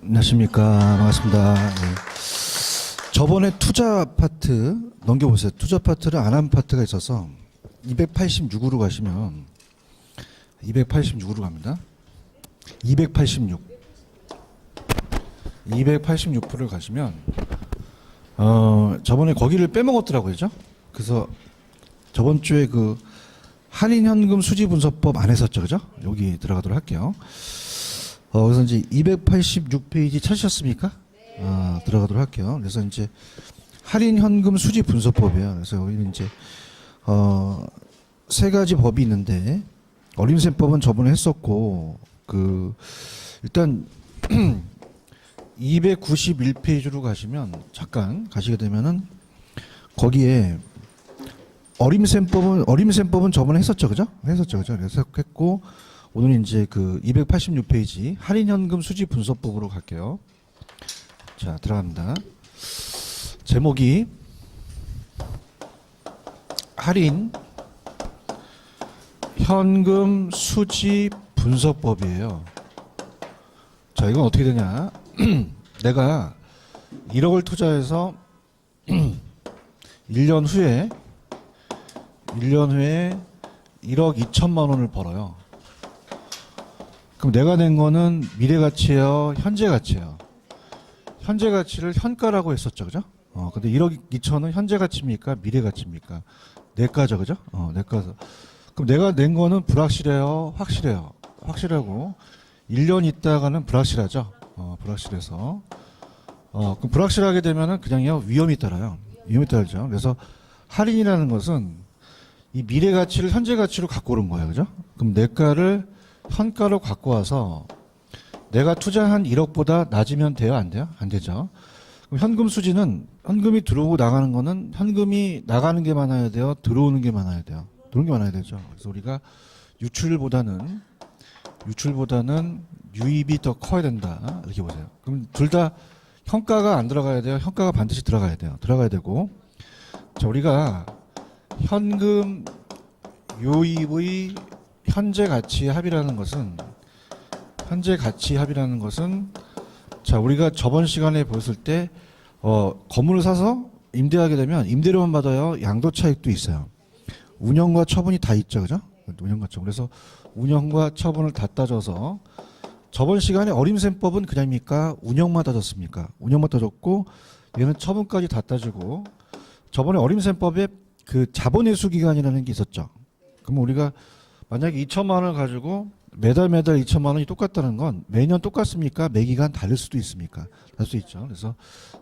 안녕하십니까. 반갑습니다. 네. 저번에 투자 파트 넘겨보세요. 투자 파트를 안 한 파트가 있어서 286으로 가시면 286으로 갑니다. 286%를 가시면 저번에 거기를 빼먹었더라고요. 그죠? 그래서 저번 주에 그 할인현금 수지분석법 안 했었죠. 그죠? 여기 들어가도록 할게요. 그래서 이제 286페이지 찾으셨습니까? 들어가도록 할게요. 그래서 이제 할인현금 수지분석법이에요. 그래서 여기는 이제 세 가지 법이 있는데 어림셈법은 저번에 했었고 일단 291페이지로 가시면 잠깐 가시게 되면은 거기에 어림셈법은 저번에 했었죠. 그죠? 그죠? 그래서 했고 오늘 이제 그 286페이지 할인현금 수지 분석법으로 갈게요. 자, 들어갑니다. 제목이 할인 현금 수지 분석법이에요. 자, 이건 어떻게 되냐? 내가 1억을 투자해서 1년 후에 1억 2천만 원을 벌어요. 그럼 내가 낸 거는 미래 가치예요, 현재 가치예요. 현재 가치를 현가라고 했었죠, 그죠? 근데 1억 2천은 현재 가치입니까, 미래 가치입니까? 내가죠, 그죠? 내가서. 그럼 내가 낸 거는 불확실해요, 확실해요. 확실하고 1년 있다가는 불확실하죠. 불확실해서. 그럼 불확실하게 되면은 그냥요 위험이 따라요. 위험이 따르죠. 그래서 할인이라는 것은 이 미래 가치를 현재 가치로 갖고 오는 거예요, 그죠? 그럼 내가를 현가로 갖고 와서 내가 투자한 1억보다 낮으면 돼요? 안 돼요? 안 되죠. 그럼 현금 수지는 현금이 들어오고 나가는 거는 현금이 나가는 게 많아야 돼요? 들어오는 게 많아야 돼요? 들어오는 게 많아야 되죠. 그래서 우리가 유출보다는 유입이 더 커야 된다. 이렇게 보세요. 그럼 둘 다 현가가 안 들어가야 돼요? 현가가 반드시 들어가야 돼요. 들어가야 되고. 자, 우리가 현금 유입의 현재 가치 합이라는 것은 자, 우리가 저번 시간에 보였을 때 건물을 사서 임대하게 되면 임대료만 받아요. 양도 차익도 있어요. 운영과 처분이 다 있죠. 그죠? 운영과 처분. 그래서 운영과 처분을 다 따져서 저번 시간에 어림셈법은 그냥입니까? 운영만 따졌습니까? 운영만 따졌고 얘는 처분까지 다 따지고 저번에 어림셈법에 그 자본회수 기간이라는 게 있었죠. 그럼 우리가 만약에 2천만 원을 가지고 매달 2천만 원이 똑같다는 건 매년 똑같습니까? 매 기간 다를 수도 있습니까? 다를 수 있죠. 그래서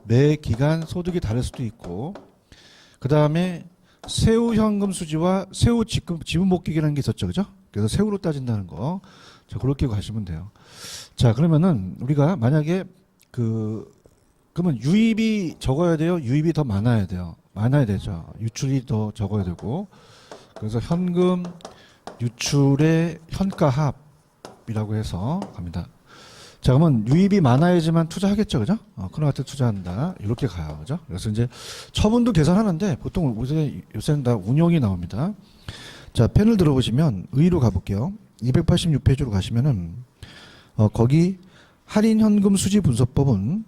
매 기간 소득이 다를 수도 있고 그 다음에 세후 현금 수지와 세후 지분 복귀라는 게 있었죠. 그죠? 그래서 세후로 따진다는 거. 자, 그렇게 가시면 돼요. 자, 그러면은 우리가 만약에 그러면 유입이 적어야 돼요? 유입이 더 많아야 돼요? 많아야 되죠. 유출이 더 적어야 되고. 그래서 현금 유출의 현가합이라고 해서 갑니다. 자, 그러면 유입이 많아야지만 투자하겠죠, 그죠? 크노아트 투자한다. 이렇게 가요, 그죠? 그래서 이제 처분도 계산하는데 보통 요새는 다 운용이 나옵니다. 자, 펜을 들어보시면 의로 가볼게요. 286페이지로 가시면은 거기 할인 현금 수지 분석법은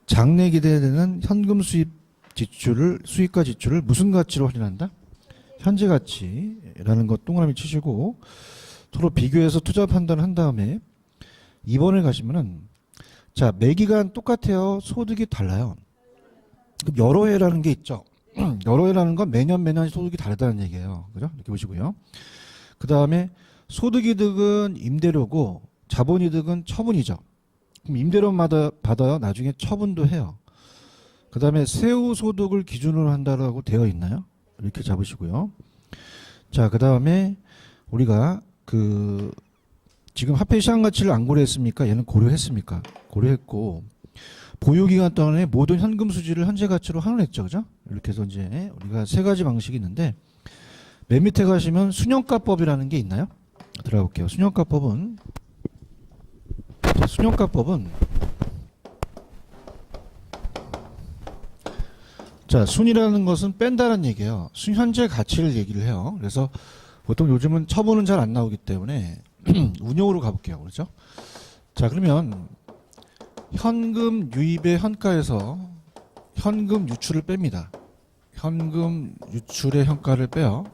장래 기대되는 현금 수익과 지출을 무슨 가치로 할인한다? 현재 가치라는 것 동그라미 치시고 서로 비교해서 투자 판단을 한 다음에 2번을 가시면은 자, 매기간 똑같아요. 소득이 달라요. 그럼 여러 해라는 게 있죠. 여러 해라는 건 매년 소득이 다르다는 얘기예요. 그죠? 이렇게 보시고요. 그 다음에 소득이득은 임대료고 자본이득은 처분이죠. 그럼 임대료마다 받아요. 나중에 처분도 해요. 그 다음에 세후 소득을 기준으로 한다라고 되어 있나요? 이렇게 잡으시고요. 자, 그 다음에 우리가 지금 화폐 시장 가치를 안 고려했습니까? 얘는 고려했습니까? 고려했고 보유기간 동안에 모든 현금 수지를 현재 가치로 환원했죠, 그죠? 이렇게 해서 이제 우리가 세 가지 방식이 있는데 맨 밑에 가시면 순영가법이라는 게 있나요? 들어가 볼게요. 순영가법은 자, 순이라는 것은 뺀다는 얘기예요. 현재 가치를 얘기를 해요. 그래서 보통 요즘은 처분은 잘 안 나오기 때문에 운용으로 가볼게요. 그렇죠? 자, 그러면 현금 유입의 현가에서 현금 유출을 뺍니다. 현금 유출의 현가를 빼요.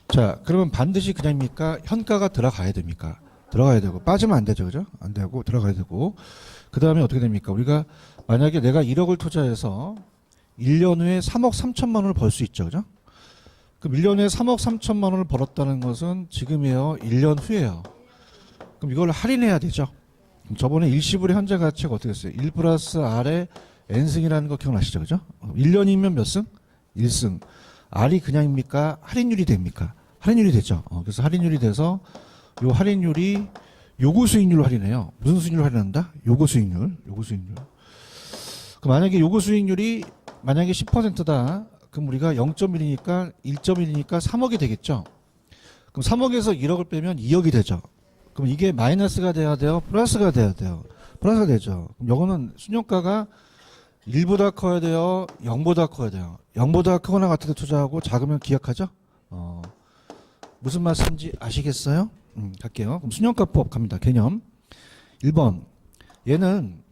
자, 그러면 반드시 그냥입니까? 현가가 들어가야 됩니까? 들어가야 되고 빠지면 안 되죠, 그죠? 안 되고 들어가야 되고 그 다음에 어떻게 됩니까? 우리가 만약에 내가 1억을 투자해서 1년 후에 3억 3천만 원을 벌 수 있죠, 그죠? 그럼 1년 후에 3억 3천만 원을 벌었다는 것은 지금이에요, 1년 후에요. 그럼 이걸 할인해야 되죠. 그럼 저번에 일시불의 현재 가치가 어떻게 됐어요? 1 플러스 R의 N승이라는 거 기억나시죠, 그죠? 1년이면 몇 승? 1승. R이 그냥입니까? 할인율이 됩니까? 할인율이 되죠. 그래서 할인율이 돼서 요 할인율이 요구 수익률로 할인해요. 무슨 수익률로 할인한다? 요구 수익률. 요구 수익률. 그 만약에 요구 수익률이 만약에 10%다. 그럼 우리가 0.1이니까 1.1이니까 3억이 되겠죠. 그럼 3억에서 1억을 빼면 2억이 되죠. 그럼 이게 마이너스가 돼야 돼요? 플러스가 돼야 돼요? 플러스가 되죠. 그럼 요거는 순효과가 1보다 커야 돼요? 0보다 커야 돼요? 0보다 크거나 같은 데 투자하고 작으면 기약하죠? 무슨 말씀인지 아시겠어요? 갈게요. 그럼 순효과법 갑니다. 개념. 1번. 얘는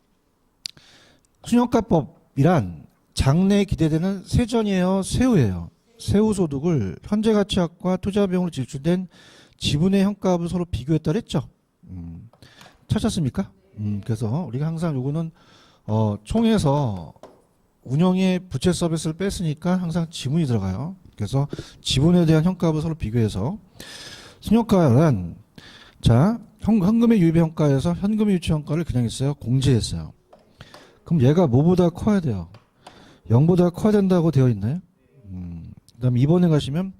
순효과법이란 장래에 기대되는 세전이에요? 세후예요? 세후 소득을 현재 가치학과 투자 비용으로 지출된 지분의 현가합을 서로 비교했다 그랬죠? 찾았습니까? 그래서 우리가 항상 요거는 총에서 운영의 부채 서비스를 뺐으니까 항상 지분이 들어가요. 그래서 지분에 대한 현가합을 서로 비교해서 순효과란 자 현금의 유입의 현가에서 현금의 유치 현가를 그냥 했어요. 공제했어요. 그럼 얘가 뭐보다 커야 돼요? 0보다 커야 된다고 되어 있나요? 그 다음에 2번에 가시면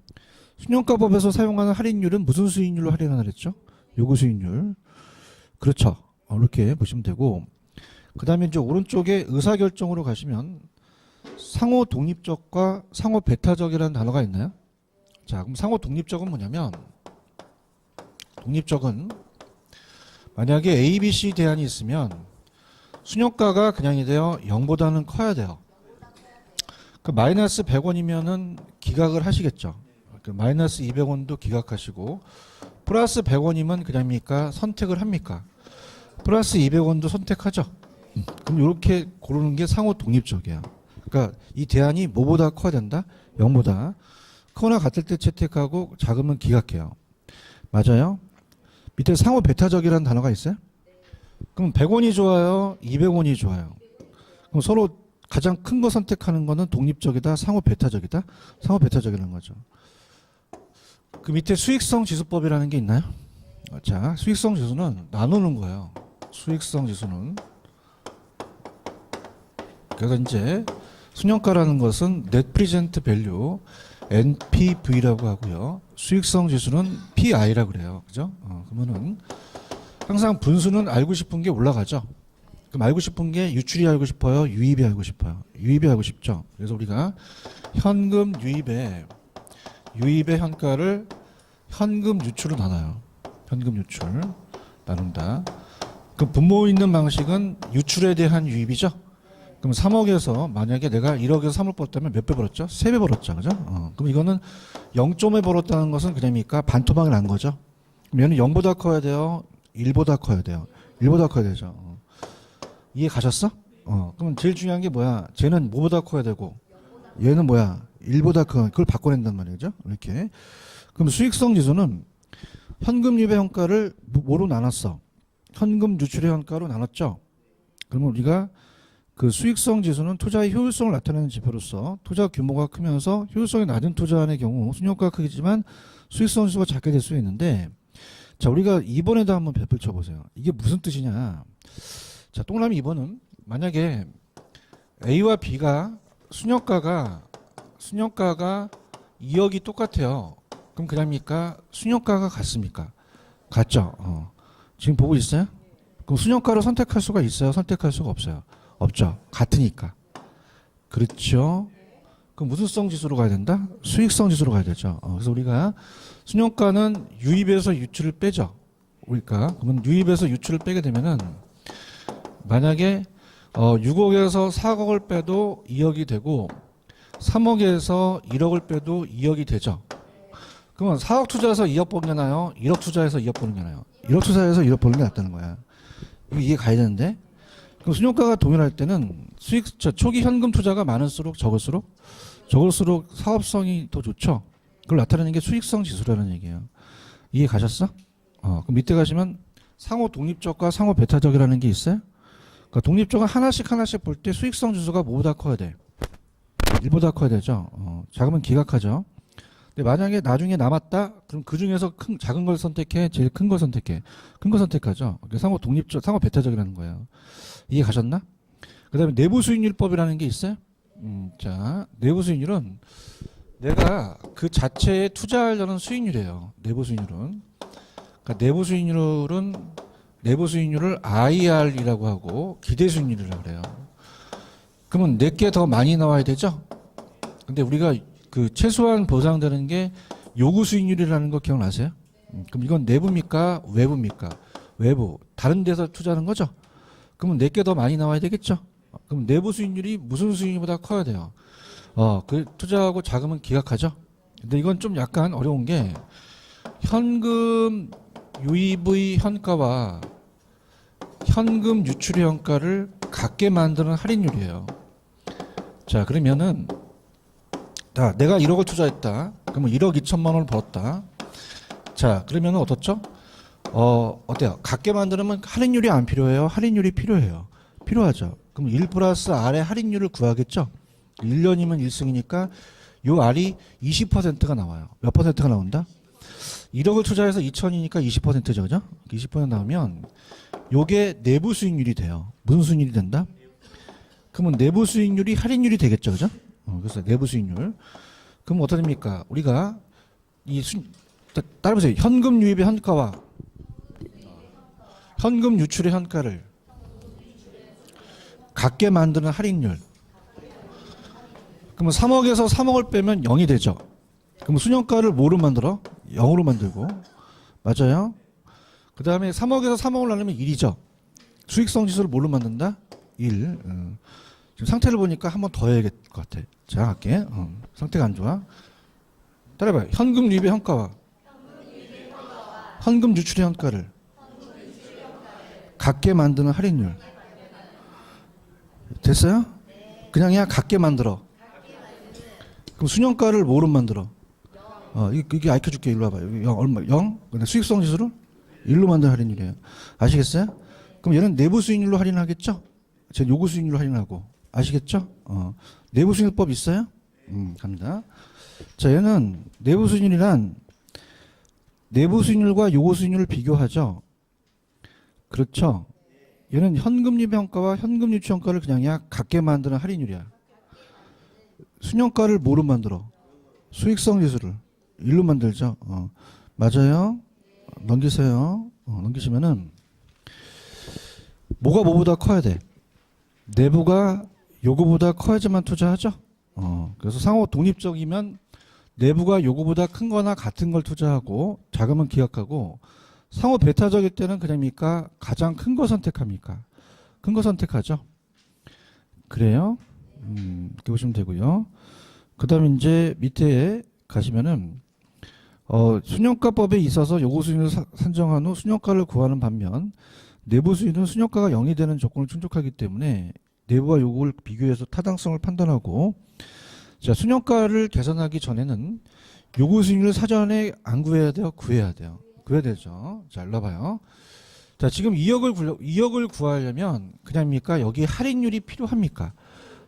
순효과법에서 사용하는 할인율은 무슨 수익률로 할인하나 그랬죠? 요구 수익률. 그렇죠. 이렇게 보시면 되고 그 다음에 이제 오른쪽에 의사결정으로 가시면 상호 독립적과 상호 배타적이라는 단어가 있나요? 자, 그럼 상호 독립적은 뭐냐면 독립적은 만약에 A, B, C 대안이 있으면 순효과가 그냥이 돼요. 0보다는 커야 돼요. 그 마이너스 100원이면은 기각을 하시겠죠. 그 마이너스 200원도 기각하시고 플러스 100원이면 그냥입니까? 선택을 합니까? 플러스 200원도 선택하죠. 그럼 이렇게 고르는 게 상호 독립적이야. 그러니까 이 대안이 뭐보다 커야 된다? 0보다. 크거나 같을 때 채택하고 작으면 기각해요. 맞아요? 밑에 상호 배타적이라는 단어가 있어요? 그럼 100원이 좋아요? 200원이 좋아요? 그럼 서로 가장 큰 거 선택하는 거는 독립적이다? 상호 배타적이다? 상호 배타적이라는 거죠. 그 밑에 수익성 지수법이라는 게 있나요? 자, 수익성 지수는 나누는 거예요. 수익성 지수는. 그래서 이제 순효과라는 것은 Net Present Value, NPV라고 하고요. 수익성 지수는 PI라고 그래요. 그죠? 그러면은 항상 분수는 알고 싶은 게 올라가죠. 그럼 알고 싶은 게 유출이 알고 싶어요? 유입이 알고 싶어요? 유입이 알고 싶죠. 그래서 우리가 현금 유입의 현가를 현금 유출로 나눠요. 현금 유출 나눈다. 그 분모 있는 방식은 유출에 대한 유입이죠. 그럼 3억에서 만약에 내가 1억에서 3억 벌었다면 몇 배 벌었죠? 3배 벌었죠. 그죠? 그럼 이거는 0점에 벌었다는 것은 그냥입니까? 반토막이 난 거죠. 그럼 얘는 0보다 커야 돼요? 1보다 커야 돼요? 1보다 커야 되죠. 이해 가셨어? 그럼 제일 중요한 게 뭐야? 쟤는 뭐보다 커야 되고 얘는 뭐야? 1보다 커. 그걸 바꿔낸단 말이죠. 이렇게. 그럼 수익성 지수는 현금 유입의 현가를 뭐로 나눴어? 현금 유출의 현가로 나눴죠. 그러면 우리가 그 수익성 지수는 투자의 효율성을 나타내는 지표로서 투자 규모가 크면서 효율성이 낮은 투자안의 경우 순효과가 크지만 수익성 지수가 작게 될 수 있는데 자 우리가 2번에다 한번 펼쳐 보세요. 이게 무슨 뜻이냐? 자 동그라미 2번은 만약에 A와 B가 순효과가 2억이 똑같아요. 그럼 그냥입니까? 순효과가 같습니까? 같죠. 지금 보고 있어요? 그럼 순효과를 선택할 수가 있어요? 선택할 수가 없어요? 없죠. 같으니까. 그렇죠. 그럼 무슨 성 지수로 가야 된다? 수익성 지수로 가야 되죠. 그래서 우리가 순효과는 유입에서 유출을 빼죠. 그러니까 그러면 유입에서 유출을 빼게 되면은 만약에 6억에서 4억을 빼도 2억이 되고 3억에서 1억을 빼도 2억이 되죠. 그러면 4억 투자해서 2억 버는 게 나아요? 1억 투자해서 2억 버는 게 나아요? 1억 투자해서 1억 버는 게 낫다는 거야. 이게 가야 되는데 그럼 순효과가 동일할 때는 초기 현금 투자가 많을수록 적을수록 사업성이 더 좋죠. 그걸 나타내는 게 수익성 지수라는 얘기예요. 이해 가셨어? 그럼 밑에 가시면 상호 독립적과 상호 배타적이라는 게 있어요. 그러니까 독립적은 하나씩 볼 때 수익성 지수가 뭐보다 커야 돼? 1보다 커야 되죠. 작으면 기각하죠. 근데 만약에 나중에 남았다, 그럼 그 중에서 작은 걸 선택해, 제일 큰 걸 선택해. 큰 거 선택하죠. 상호 독립적, 상호 배타적이라는 거예요. 이해 가셨나? 그 다음에 내부 수익률법이라는 게 있어요. 자, 내부 수익률은 내가 그 자체에 투자하려는 수익률이에요. 내부 수익률은. 그러니까 내부 수익률을 IR이라고 하고 기대 수익률이라고 그래요. 그러면 내게 더 많이 나와야 되죠? 근데 우리가 그 최소한 보상되는 게 요구 수익률이라는 거 기억나세요? 그럼 이건 내부입니까? 외부입니까? 외부. 다른 데서 투자하는 거죠? 그러면 내게 더 많이 나와야 되겠죠? 그럼 내부 수익률이 무슨 수익률보다 커야 돼요? 그 투자하고 자금은 기각하죠? 근데 이건 좀 약간 어려운 게 현금 유입의 현가와 현금 유출의 현가를 같게 만드는 할인율이에요. 자, 그러면은 내가 1억을 투자했다. 그러면 1억 2천만 원을 벌었다. 자, 그러면은 어떻죠? 어때요? 같게 만드는 할인율이 안 필요해요? 할인율이 필요해요. 필요하죠. 그럼 1 플러스 R의 할인율을 구하겠죠? 1년이면 1승이니까 요 R이 20%가 나와요. 몇 퍼센트가 나온다? 1억을 투자해서 2천이니까 20%죠. 그죠? 20% 나오면 요게 내부 수익률이 돼요. 무슨 수익률이 된다? 그러면 내부 수익률이 할인율이 되겠죠. 그죠? 그래서 내부 수익률. 그럼 어떻게 됩니까? 우리가 따라보세요. 현금 유입의 현가와 현금 유출의 현가를 같게 만드는 할인율. 그러면 3억에서 3억을 빼면 0이 되죠. 그럼 순현가를 뭐로 만들어? 0으로 만들고. 맞아요? 그 다음에 3억에서 3억을 나누면 1이죠. 수익성 지수를 뭘로 만든다? 1. 지금 상태를 보니까 한 번 더 해야 될 것 같아. 자, 할게. 상태가 안 좋아. 따라해봐요. 현금 유입의 현가와 현금 유출의 현가를 같게 만드는 할인율. 됐어요? 그냥 같게 만들어. 그럼 순현가를 뭐로 만들어? 이게 알려 줄게. 일로 와봐요. 0 얼마? 0? 근데 수익성 지수를 1로 만드는 할인율이에요. 아시겠어요? 그럼 얘는 내부 수익률로 할인하겠죠? 제 요구 수익률로 할인하고. 아시겠죠? 내부 수익률법 있어요? 갑니다. 자, 얘는 내부 수익률이란 내부 수익률과 요구 수익률을 비교하죠. 그렇죠? 얘는 현금 유입 현가와 현금 유출 현가를 그냥 같게 만드는 할인율이야. 순현가를 뭐로 만들어? 수익성 지수를 1로 만들죠. 맞아요? 넘기세요. 넘기시면은 뭐가 뭐보다 커야 돼? 내부가 요구보다 커야지만 투자하죠. 그래서 상호 독립적이면 내부가 요구보다 큰 거나 같은 걸 투자하고 자금은 기각하고, 상호 배타적일 때는 그냥입니까? 가장 큰 거 선택합니까? 큰 거 선택하죠. 그래요? 이렇게 보시면 되고요. 그 다음에 이제 밑에 가시면은 순현가법에 있어서 요구 수익률을 산정한 후 순현가를 구하는 반면, 내부 수익은 순현가가 0이 되는 조건을 충족하기 때문에 내부와 요구를 비교해서 타당성을 판단하고, 자, 순현가를 계산하기 전에는 요구 수익률을 사전에 안 구해야 돼요? 구해야 돼요. 구해야 되죠. 자, 일로 봐요. 자, 지금 2억을 구하려면 그냥입니까? 여기 할인율이 필요합니까?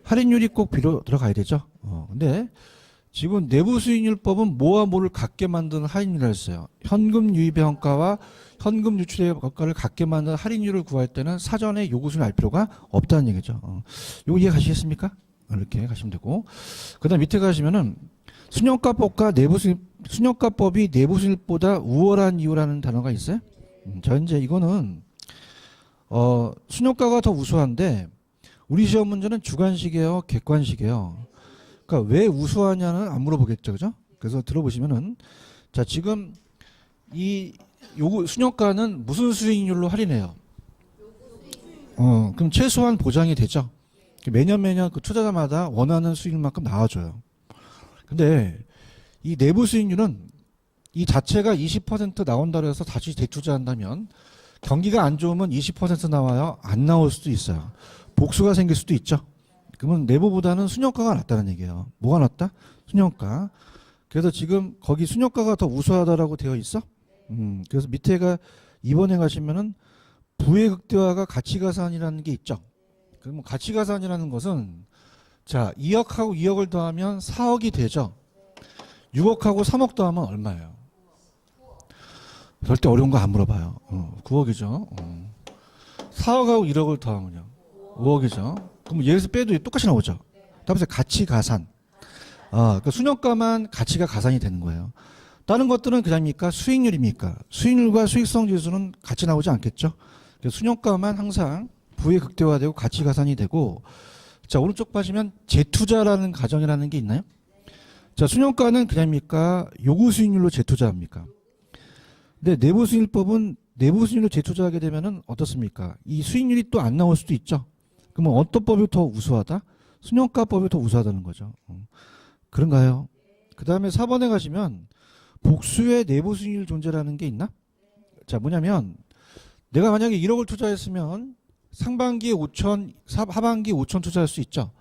할인율이 꼭 들어가야 되죠. 근데 지금 내부 수익률법은 뭐와 뭐를 같게 만드는 할인율을 했어요. 현금 유입의 현가와 현금 유출의 현가를 같게 만드는 할인율을 구할 때는 사전에 요구수를 알 필요가 없다는 얘기죠. 이거 이해 가시겠습니까? 이렇게 가시면 되고, 그다음 밑에 가시면은 순현가법과 순현가법이 내부 수익률보다 우월한 이유라는 단어가 있어요. 자, 이제 이거는 순현가가 더 우수한데 우리 시험 문제는 주관식이에요, 객관식이에요. 그러니까 왜 우수하냐는 안 물어보겠죠, 그죠? 그래서 들어보시면은, 자, 지금 이 요구 순현가는 무슨 수익률로 할인해요? 그럼 최소한 보장이 되죠. 매년 그 투자자마다 원하는 수익률만큼 나와줘요. 근데 이 내부 수익률은 이 자체가 20% 나온다고 해서 다시 재투자한다면 경기가 안 좋으면 20% 나와요. 안 나올 수도 있어요. 복수가 생길 수도 있죠. 그러면 내부보다는 순효과가 낫다는 얘기예요. 뭐가 낫다? 순효과. 그래서 지금 거기 순효과가 더 우수하다라고 되어 있어. 그래서 밑에가 이번에 가시면은 부의 극대화가 가치가산이라는 게 있죠. 그러면 가치가산이라는 것은 자 2억하고 2억을 더하면 4억이 되죠. 6억하고 3억 더하면 얼마예요? 절대 어려운 거 안 물어봐요. 9억이죠. 4억하고 1억을 더하면요. 5억이죠. 그럼 얘에서 빼도 똑같이 나오죠. 답은 가치가산. 그러니까 순효과만 가치가 가산이 되는 거예요. 다른 것들은 그냥입니까? 수익률입니까? 수익률과 수익성 지수는 같이 나오지 않겠죠. 그래서 순효과만 항상 부의 극대화되고 가치 가산이 되고, 자 오른쪽 보시면 재투자라는 가정이라는 게 있나요? 자 순효과는 그냥입니까? 요구 수익률로 재투자합니까? 근데 내부 수익률법은 내부 수익률로 재투자하게 되면은 어떻습니까? 이 수익률이 또 안 나올 수도 있죠. 그러면 어떤 법이 더 우수하다? 순효과법이 더 우수하다는 거죠. 그런가요? 그 다음에 4번에 가시면 복수의 내부 수익률 존재라는 게 있나? 자 뭐냐면 내가 만약에 1억을 투자했으면 상반기에 5천, 하반기에 5천 투자할 수 있죠.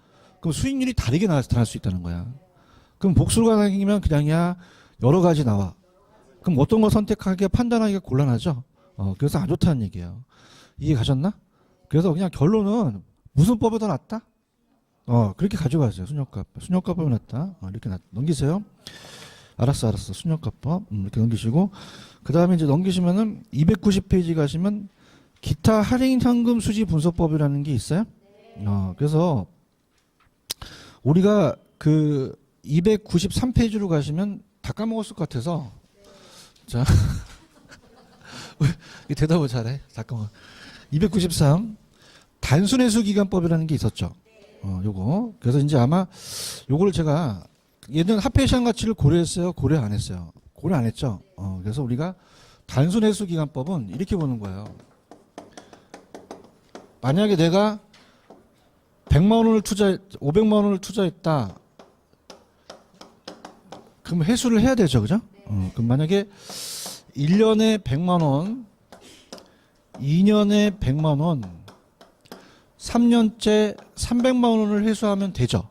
그럼 수익률이 다르게 나타날 수 있다는 거야. 그럼 복수가 생기면 그냥이야 여러 가지 나와. 그럼 어떤 거 선택하기가 판단하기가 곤란하죠. 그래서 안 좋다는 얘기예요. 이해 가셨나? 그래서 그냥 결론은 무슨 법이 더 낫다? 그렇게 가져가세요. 순효과법이 낫다. 이렇게 넘기세요. 알았어. 순효과법. 이렇게 넘기시고, 그 다음에 이제 넘기시면은 290페이지 가시면 기타 할인 현금 수지 분석법이라는 게 있어요. 그래서 우리가 그 293페이지로 가시면 다 까먹었을 것 같아서, 자, 대답을 잘해. 잠깐만. 293 단순회수 기간법이라는 게 있었죠. 요거. 그래서 이제 아마 요거를 제가 얘는 합계 시장 가치를 고려했어요? 고려 안 했어요? 고려 안 했죠. 그래서 우리가 단순회수 기간법은 이렇게 보는 거예요. 만약에 내가 100만 원을 500만 원을 투자했다. 그럼 회수를 해야 되죠. 그죠? 그럼 만약에 1년에 100만 원, 2년에 100만 원, 3년째 300만 원을 회수하면 되죠.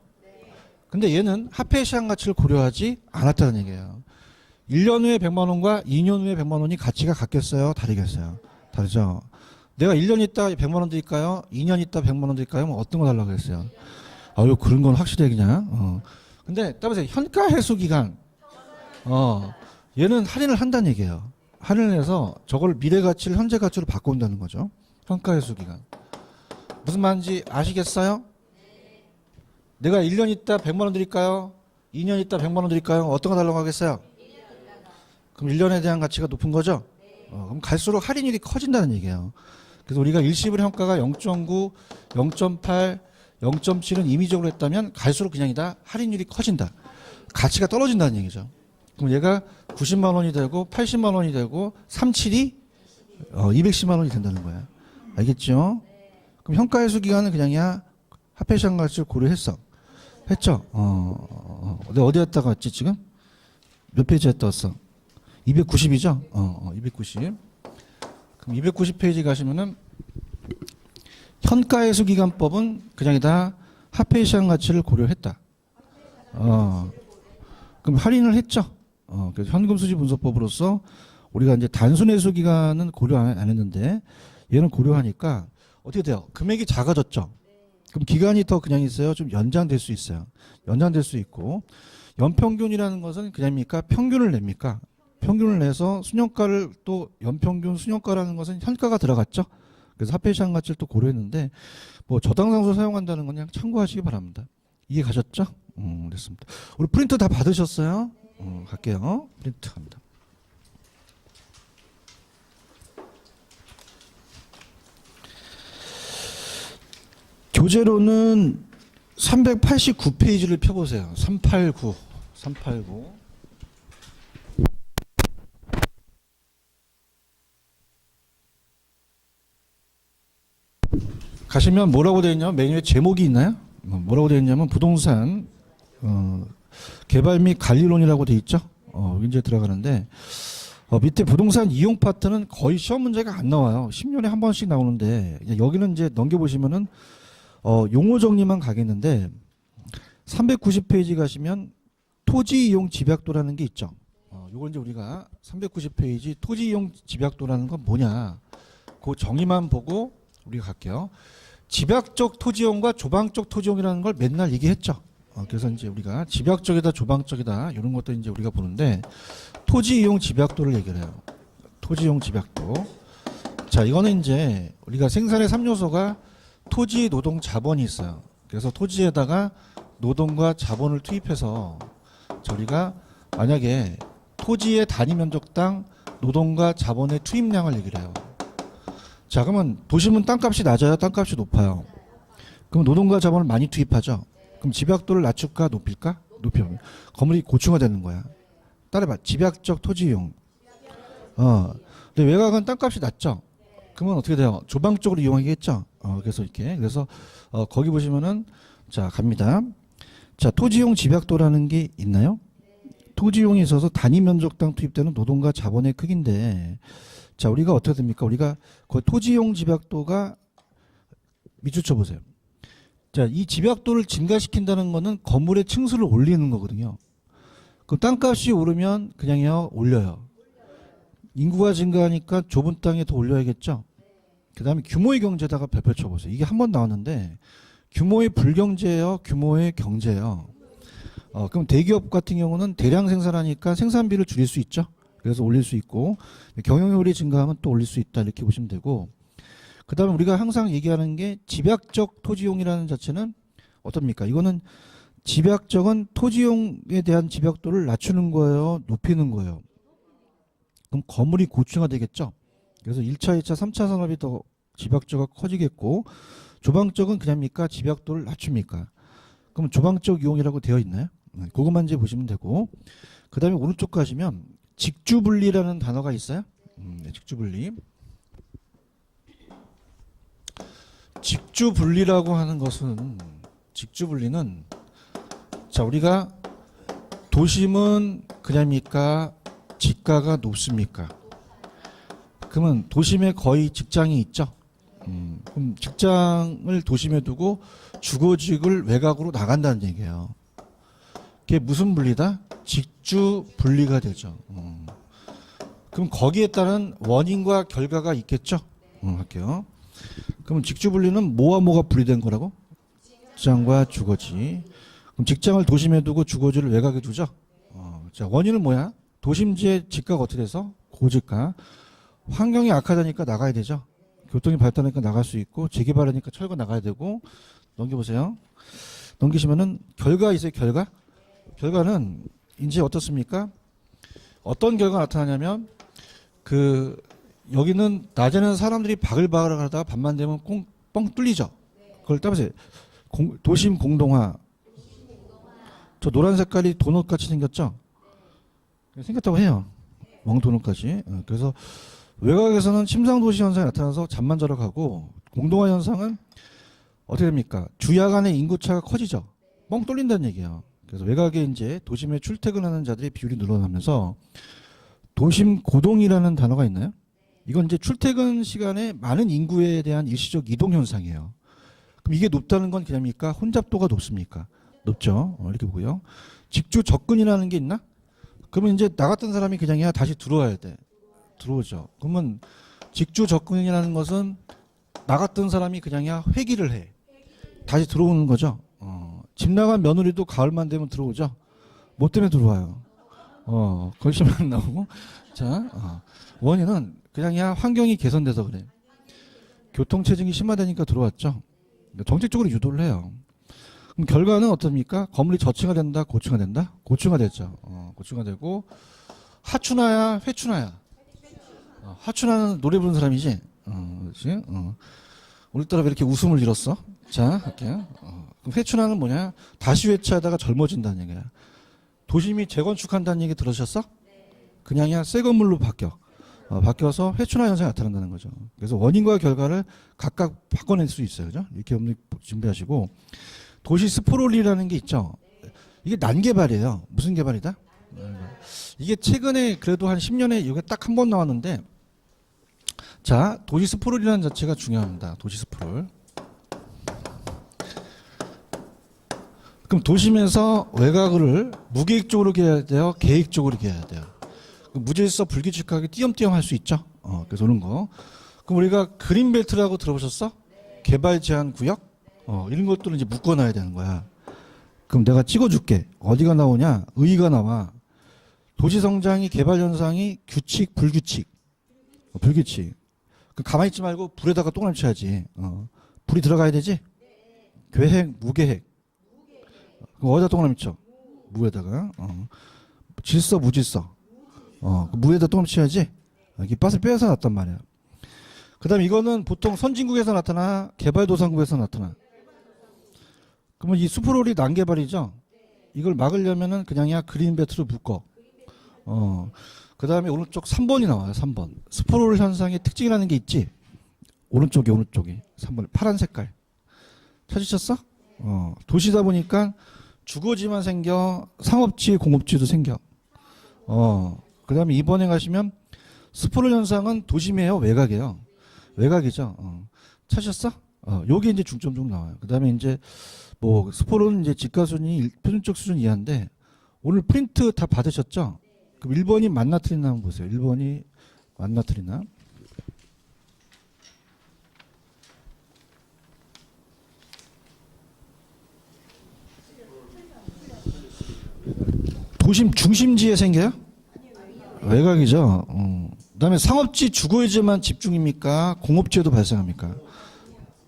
근데 얘는 화폐 시장 가치를 고려하지 않았다는 얘기예요. 1년 후에 100만 원과 2년 후에 100만 원이 가치가 같겠어요? 다르겠어요? 다르죠. 내가 1년 있다 100만 원 드릴까요? 2년 있다 100만 원 드릴까요? 뭐 어떤 거 달라고 그랬어요? 그런 건 확실해 그냥. 근데 따라서 현가 회수 기간. 얘는 할인을 한다는 얘기예요. 할인을 해서 저걸 미래 가치를 현재 가치로 바꾼다는 거죠. 현가 회수 기간. 무슨 말인지 아시겠어요? 내가 1년 있다 100만 원 드릴까요? 2년 있다 100만 원 드릴까요? 어떤 거 달라고 하겠어요? 그럼 1년에 대한 가치가 높은 거죠? 그럼 갈수록 할인율이 커진다는 얘기예요. 그래서 우리가 일시불 현가가 0.9, 0.8, 0.7은 임의적으로 했다면 갈수록 그냥이다 할인율이 커진다. 가치가 떨어진다는 얘기죠. 그럼 얘가 90만 원이 되고 80만 원이 되고 37이 210만 원이 된다는 거야. 알겠죠? 그럼 현가 회수 기간은 그냥이야 화폐 시장 가치를 고려했어. 했죠? 내가 어디 갔다 갔지 지금? 몇 페이지에 떴어? 290이죠? 290. 그럼 290페이지 가시면은 현가 회수 기간법은 그냥이다 화폐 시장 가치를 고려했다. 그럼 할인을 했죠? 그래서 현금 수지 분석법으로서 우리가 이제 단순 회수 기간은 고려 안 했는데 얘는 고려하니까 어떻게 돼요? 금액이 작아졌죠? 그럼 기간이 더 그냥 있어요? 좀 연장될 수 있어요. 연장될 수 있고, 연평균이라는 것은 그냥입니까? 평균을 냅니까? 평균을 내서 순효과를 또 연평균 순효과라는 것은 현가가 들어갔죠? 그래서 화폐 시장 가치를 또 고려했는데, 뭐 저당상수 사용한다는 건 그냥 참고하시기 바랍니다. 이해 가셨죠? 됐습니다. 우리 프린트 다 받으셨어요? 갈게요. 프린트 갑니다. 교재로는 389페이지를 펴보세요. 389. 가시면 뭐라고 되어 있냐면 메뉴에 제목이 있나요? 뭐라고 되어 있냐면 부동산 개발 및 관리론이라고 되어 있죠. 이제 들어가는데 밑에 부동산 이용 파트는 거의 시험 문제가 안 나와요. 10년에 한 번씩 나오는데 여기는 이제 넘겨보시면은 용어 정리만 가겠는데 390페이지 가시면 토지 이용 집약도라는 게 있죠. 요건 이제 우리가 390페이지 토지 이용 집약도라는 건 뭐냐, 그 정의만 보고 우리가 갈게요. 집약적 토지용과 조방적 토지용이라는 걸 맨날 얘기했죠. 그래서 이제 우리가 집약적이다 조방적이다 이런 것도 이제 우리가 보는데 토지 이용 집약도를 얘기를 해요. 토지 이용 집약도. 자, 이거는 이제 우리가 생산의 3요소가 토지, 노동, 자본이 있어요. 그래서 토지에다가 노동과 자본을 투입해서 저희가 만약에 토지의 단위 면적당 노동과 자본의 투입량을 얘기를 해요. 자, 그러면 도심은 땅값이 낮아요, 땅값이 높아요? 그럼 노동과 자본을 많이 투입하죠. 그럼 집약도를 낮출까 높일까? 높이면 건물이 고층화되는 거야. 따라봐. 집약적 토지 이용. 근데 외곽은 땅값이 낮죠. 그러면 어떻게 돼요? 조방적으로 이용하겠죠. 그래서 이렇게. 그래서 거기 보시면은 자, 갑니다. 자, 토지용 집약도라는 게 있나요? 토지용에 있어서 단위 면적당 투입되는 노동과 자본의 크기인데, 자, 우리가 어떻게 됩니까? 우리가 그 토지용 집약도가 밑줄 쳐보세요. 자, 이 집약도를 증가시킨다는 거는 건물의 층수를 올리는 거거든요. 그럼 땅값이 오르면 그냥요 올려요. 인구가 증가하니까 좁은 땅에 더 올려야겠죠. 그 다음에 규모의 경제다가 별표 쳐보세요. 이게 한 번 나왔는데 규모의 불경제예요, 규모의 경제예요. 그럼 대기업 같은 경우는 대량 생산하니까 생산비를 줄일 수 있죠. 그래서 올릴 수 있고 경영효율이 증가하면 또 올릴 수 있다, 이렇게 보시면 되고, 그 다음에 우리가 항상 얘기하는 게 집약적 토지용이라는 자체는 어떻습니까? 이거는 집약적은 토지용에 대한 집약도를 낮추는 거예요, 높이는 거예요? 그럼 건물이 고층화되겠죠. 그래서 1차, 2차, 3차 산업이 더 집약도가 커지겠고, 조방적은 그냥입니까? 집약도를 낮춥니까? 그럼 조방적 이용이라고 되어 있나요? 그것만 이제 보시면 되고, 그 다음에 오른쪽 가시면 직주분리라는 단어가 있어요. 직주분리. 직주분리라고 하는 것은, 직주분리는, 자, 우리가 도심은 그냥입니까? 지가가 높습니까? 그러면 도심에 거의 직장이 있죠. 그럼 직장을 도심에 두고 주거지역을 외곽으로 나간다는 얘기예요. 그게 무슨 분리다? 직주 분리가 되죠. 그럼 거기에 따른 원인과 결과가 있겠죠. 할게요. 그럼 직주 분리는 뭐와 뭐가 분리된 거라고? 직장과 주거지. 그럼 직장을 도심에 두고 주거지를 외곽에 두죠. 자, 원인은 뭐야? 도심지의 지가가 어떻게 돼서? 고지가. 환경이 악화되니까 나가야 되죠. 교통이 발달하니까 나갈 수 있고, 재개발하니까 철거 나가야 되고. 넘겨보세요. 넘기시면은 결과 있어요. 결과. 결과는 이제 어떻습니까? 어떤 결과가 나타나냐면, 여기는 낮에는 사람들이 바글바글 하다가 밤만 되면 뻥 뚫리죠. 그걸 따보세요. 도심 공동화. 저 노란 색깔이 도넛같이 생겼죠? 생겼다고 해요. 왕도넛같이. 그래서 외곽에서는 침상도시 현상이 나타나서 잠만 자러 가고, 공동화 현상은 어떻게 됩니까? 주야간의 인구차가 커지죠. 뻥 뚫린다는 얘기예요. 그래서 외곽에 이제 도심에 출퇴근하는 자들의 비율이 늘어나면서 도심 고동이라는 단어가 있나요? 이건 이제 출퇴근 시간에 많은 인구에 대한 일시적 이동 현상이에요. 그럼 이게 높다는 건 그냥입니까? 혼잡도가 높습니까? 높죠. 이렇게 보고요. 직주 접근이라는 게 있나? 그러면 이제 나갔던 사람이 그냥이야 다시 들어와야 돼. 들어오죠. 그러면 직주 접근이라는 것은 나갔던 사람이 그냥이야 회귀를 해. 다시 들어오는 거죠. 집 나간 며느리도 가을만 되면 들어오죠. 뭐 때문에 들어와요? 걸심만 나오고. 자, 원인은 그냥이야 환경이 개선돼서 그래. 교통체증이 심화되니까 들어왔죠. 정책적으로 유도를 해요. 그럼 결과는 어떻습니까? 건물이 저층화된다, 고층화된다? 고층화됐죠. 고층화되고, 하춘화야, 회춘화야? 하춘화는 노래 부르는 사람이지? 그렇지? 오늘따라 왜 이렇게 웃음을 잃었어? 자, 할게요. 그럼 회춘화는 뭐냐? 다시 회차하다가 젊어진다는 얘기야. 도심이 재건축한다는 얘기 들으셨어? 그냥이야 새 건물로 바뀌어서 회춘화 현상이 나타난다는 거죠. 그래서 원인과 결과를 각각 바꿔낼 수 있어요. 그죠? 이렇게 준비하시고, 도시 스포롤리라는 게 있죠. 이게 난개발이에요. 무슨 개발이다? 이게 최근에 그래도 한 10년에 이게 딱 한 번 나왔는데, 자, 도시 스프롤이라는 자체가 중요합니다. 도시 스프롤. 그럼 도심에서 외곽을 무계획적으로 개야 돼요? 계획적으로 개야 돼요? 무질서 불규칙하게 띄엄띄엄 할 수 있죠? 그래서 그런 거. 그럼 우리가 그린벨트라고 들어보셨어? 개발 제한 구역? 이런 것들은 이제 묶어놔야 되는 거야. 그럼 내가 찍어줄게. 어디가 나오냐? 의의가 나와. 도시 성장이 개발 현상이 규칙, 불규칙. 불규칙. 가만히 있지 말고 불에다가 똥을 쳐야지. 불이 들어가야 되지? 계획, 무계획. 그럼 어디다 똥을 쳐? 무에다가. 질서, 무질서. 무에다 똥을 쳐야지? 이게 밭을 빼서 놨단 말이야. 그 다음에 이거는 보통 선진국에서 나타나, 개발도상국에서 나타나. 그러면 이 수프롤이 난개발이죠? 이걸 막으려면은 그냥야 그린벨트로 묶어. 그 다음에 오른쪽 3번이 나와요. 3번. 스프롤 현상의 특징이라는 게 있지? 오른쪽이 3번. 파란 색깔. 찾으셨어? 도시다 보니까 주거지만 생겨, 상업지, 공업지도 생겨. 그 다음에 2번에 가시면 스프롤 현상은 도심이에요? 외곽이에요? 외곽이죠. 찾으셨어? 요게 이제 중점적으로 나와요. 그 다음에 이제 뭐 스포는 이제 집가순위 표준적 수준 이하인데 오늘 프린트 다 받으셨죠? 그럼 1번이 만나트리나 한번 보세요. 1번이 만나트리나. 도심 중심지에 생겨요? 외곽이죠. 그다음에 상업지 주거지만 집중입니까? 공업지에도 발생합니까?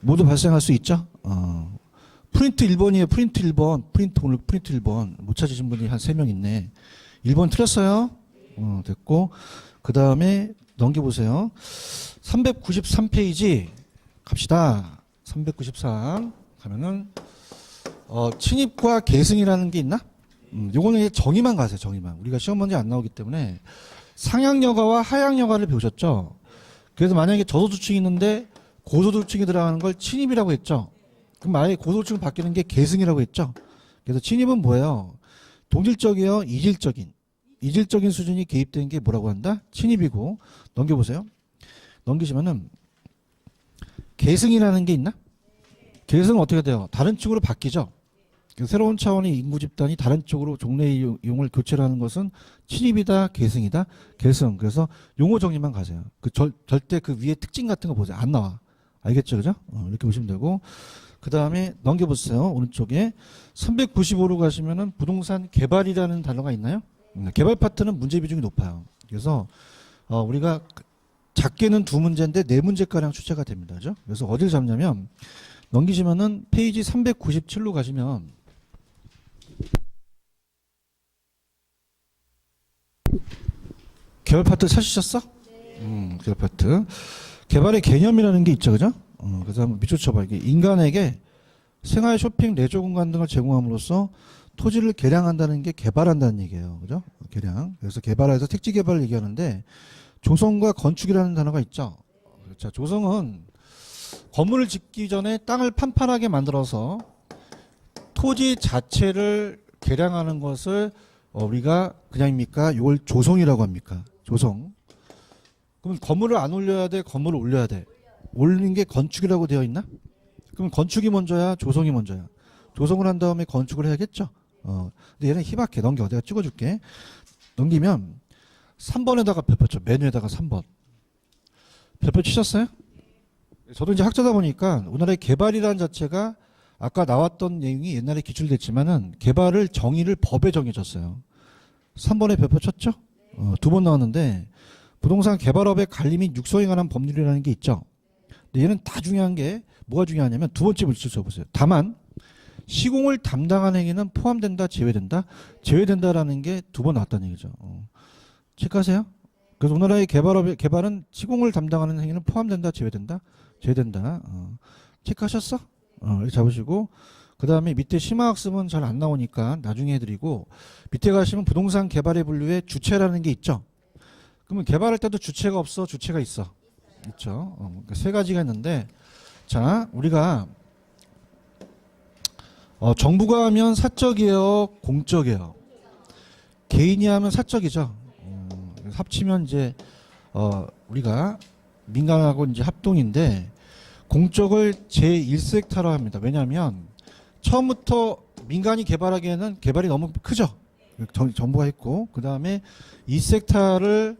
모두 발생할 수 있죠? 프린트 1번이에요. 프린트 1번. 오늘 프린트 1번. 못 찾으신 분이 한 3명 있네. 1번 틀렸어요. 됐고. 그 다음에 넘겨보세요. 393페이지 갑시다. 393 가면은 침입과 계승이라는 게 있나? 요거는 정의만 가세요. 정의만. 우리가 시험 문제 안 나오기 때문에 상향여가와 하향여가를 배우셨죠? 그래서 만약에 저소득층이 있는데 고소득층이 들어가는 걸 침입이라고 했죠? 그럼 아예 고소득층 바뀌는 게 계승이라고 했죠? 그래서 침입은 뭐예요? 동질적이에요? 이질적인 수준이 개입된 게 뭐라고 한다? 침입이고. 넘겨보세요. 넘기시면은 계승이라는 게 있나? 계승은 어떻게 돼요? 다른 쪽으로 바뀌죠? 새로운 차원의 인구 집단이 다른 쪽으로 종래 이용을 교체를 하는 것은 침입이다, 계승이다, 계승. 그래서 용어 정리만 가세요. 절대 그 위에 특징 같은 거 보세요. 안 나와. 알겠죠? 그죠? 이렇게 보시면 되고. 그 다음에 넘겨보세요. 오른쪽에 395로 가시면은 부동산 개발이라는 단어가 있나요? 개발 파트는 문제 비중이 높아요. 그래서 우리가 작게는 2문제인데 4문제가량 출제가 됩니다. 그죠? 그래서 어딜 잡냐면 넘기시면은 페이지 397로 가시면 개발 파트 찾으셨어? 개발 파트. 개발의 개념이라는 게 있죠. 그죠? 그래서 한번 밑줄 쳐봐. 이게 인간에게 생활, 쇼핑, 내조 공간 등을 제공함으로써 토지를 개량한다는 게 개발한다는 얘기예요. 그죠? 개량. 그래서 개발해서 택지 개발을 얘기하는데 조성과 건축이라는 단어가 있죠. 자, 조성은 건물을 짓기 전에 땅을 판판하게 만들어서 토지 자체를 개량하는 것을 우리가 그냥입니까? 이걸 조성이라고 합니까? 조성. 그럼 건물을 안 올려야 돼? 건물을 올려야 돼? 올리는 게 건축이라고 되어 있나? 그럼 건축이 먼저야? 조성이 먼저야? 조성을 한 다음에 건축을 해야겠죠? 근데 얘는 희박해. 넘겨. 내가 찍어줄게. 넘기면 3번에다가 별표 쳐. 메뉴에다가 3번. 별표 치셨어요? 저도 이제 학자다 보니까 우리나라의 개발이라는 자체가 아까 나왔던 내용이 옛날에 기출됐지만은 개발을 정의를 법에 정해졌어요. 3번에 별표 쳤죠? 2번 나왔는데 부동산 개발업의 관리 및 육성에 관한 법률이라는 게 있죠. 근데 얘는 다 중요한 게 뭐가 중요하냐면 두 번째 물질 써보세요. 다만 시공을 담당하는 행위는 포함된다, 제외된다. 제외된다라는 게 2번 나왔다는 얘기죠. 체크하세요. 그래서 우리나라의 개발은 시공을 담당하는 행위는 포함된다, 제외된다. 제외된다. 체크하셨어? 이렇게 잡으시고 그 다음에 밑에 심화학습은 잘 안 나오니까 나중에 해드리고 밑에 가시면 부동산 개발의 분류에 주체라는 게 있죠. 그러면 개발할 때도 주체가 없어? 주체가 있어? 있죠. 그러니까 3가지가 있는데 자 우리가 정부가 하면 사적이에요? 공적이에요? 개인이 하면 사적이죠. 합치면 이제 우리가 민간하고 이제 합동인데 공적을 제1섹터로 합니다. 왜냐하면 처음부터 민간이 개발하기에는 개발이 너무 크죠. 정부가 했고 그 다음에 2섹터를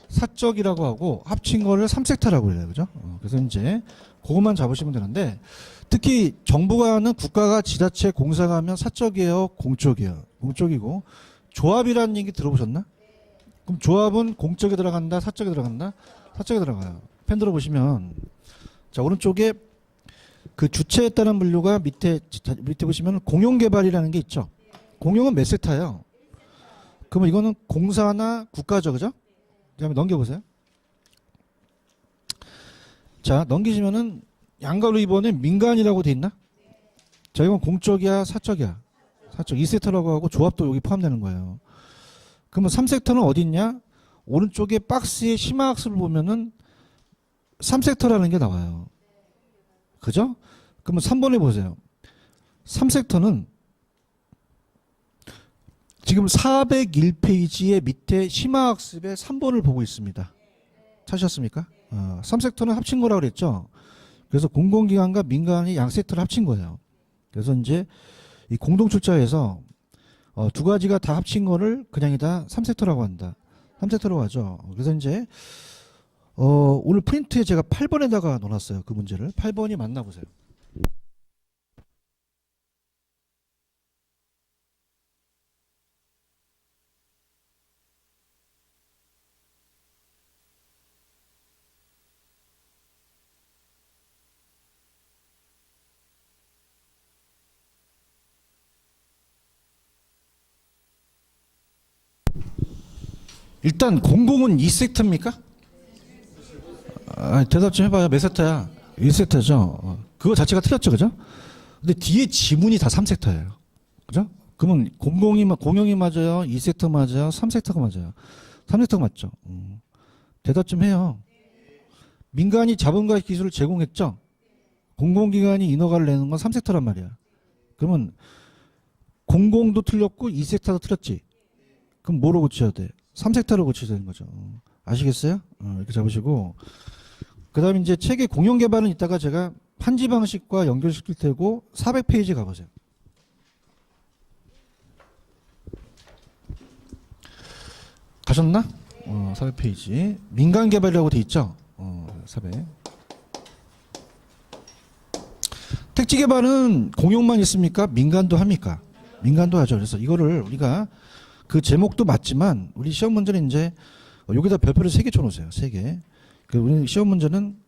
사적이라고 하고 합친 거를 3섹터라고 해요. 그죠? 그래서 이제 그것만 잡으시면 되는데 특히 정부가 하는 국가가 지자체 공사가 하면 사적이에요, 공적이에요. 공적이고 조합이라는 얘기 들어보셨나? 그럼 조합은 공적에 들어간다, 사적에 들어간다? 사적에 들어가요. 펜 들어보시면 자 오른쪽에 그 주체에 따른 분류가 밑에 보시면 공용개발이라는 게 있죠. 공용은 몇 섹터예요? 그러면 이거는 공사나 국가죠, 그죠? 그다음에 넘겨보세요. 자 넘기시면은 양가로 2번에 민간이라고 돼 있나? 자 이건 공적이야, 사적이야? 사적. 2섹터라고 하고 조합도 여기 포함되는 거예요. 그러면 3섹터는 어디 있냐? 오른쪽에 박스의 심화학습을 보면은 3섹터라는 게 나와요. 그죠? 그러면 3번에 보세요. 3섹터는 지금 401페이지의 밑에 심화학습의 3번을 보고 있습니다. 찾으셨습니까? 3섹터는 합친 거라고 그랬죠. 그래서 공공기관과 민간이 양섹터를 합친 거예요. 그래서 이제 이 공동출자에서 두 가지가 다 합친 거를 그냥이다 3섹터라고 한다. 3섹터라고 하죠. 그래서 이제 오늘 프린트에 제가 8번에다가 넣어놨어요. 그 문제를. 8번이 맞나 보세요. 일단 공공은 2섹터입니까? 대답 좀 해봐요. 몇 섹터야? 1섹터죠. 그거 자체가 틀렸죠, 그죠? 근데 뒤에 지문이 다 3섹터예요. 그죠? 그러면 공용이 맞아요? 2섹터 맞아요? 3섹터가 맞아요? 3섹터가 맞죠? 대답 좀 해요. 민간이 자본과 기술을 제공했죠? 공공기관이 인허가를 내는 건 3섹터란 말이야. 그러면 공공도 틀렸고 2섹터도 틀렸지? 그럼 뭐로 고쳐야 돼? 3섹터로 고쳐야 되는 거죠. 아시겠어요? 이렇게 잡으시고 그 다음에 이제 책의 공용 개발은 이따가 제가 판지 방식과 연결시킬 테고 400페이지 가보세요. 가셨나? 400페이지. 민간 개발이라고 돼 있죠? 400. 택지 개발은 공용만 있습니까? 민간도 합니까? 민간도 하죠. 그래서 이거를 우리가 그 제목도 맞지만 우리 시험 문제는 이제 여기다 별표를 3개 쳐놓으세요. 3개. 우리 시험 문제는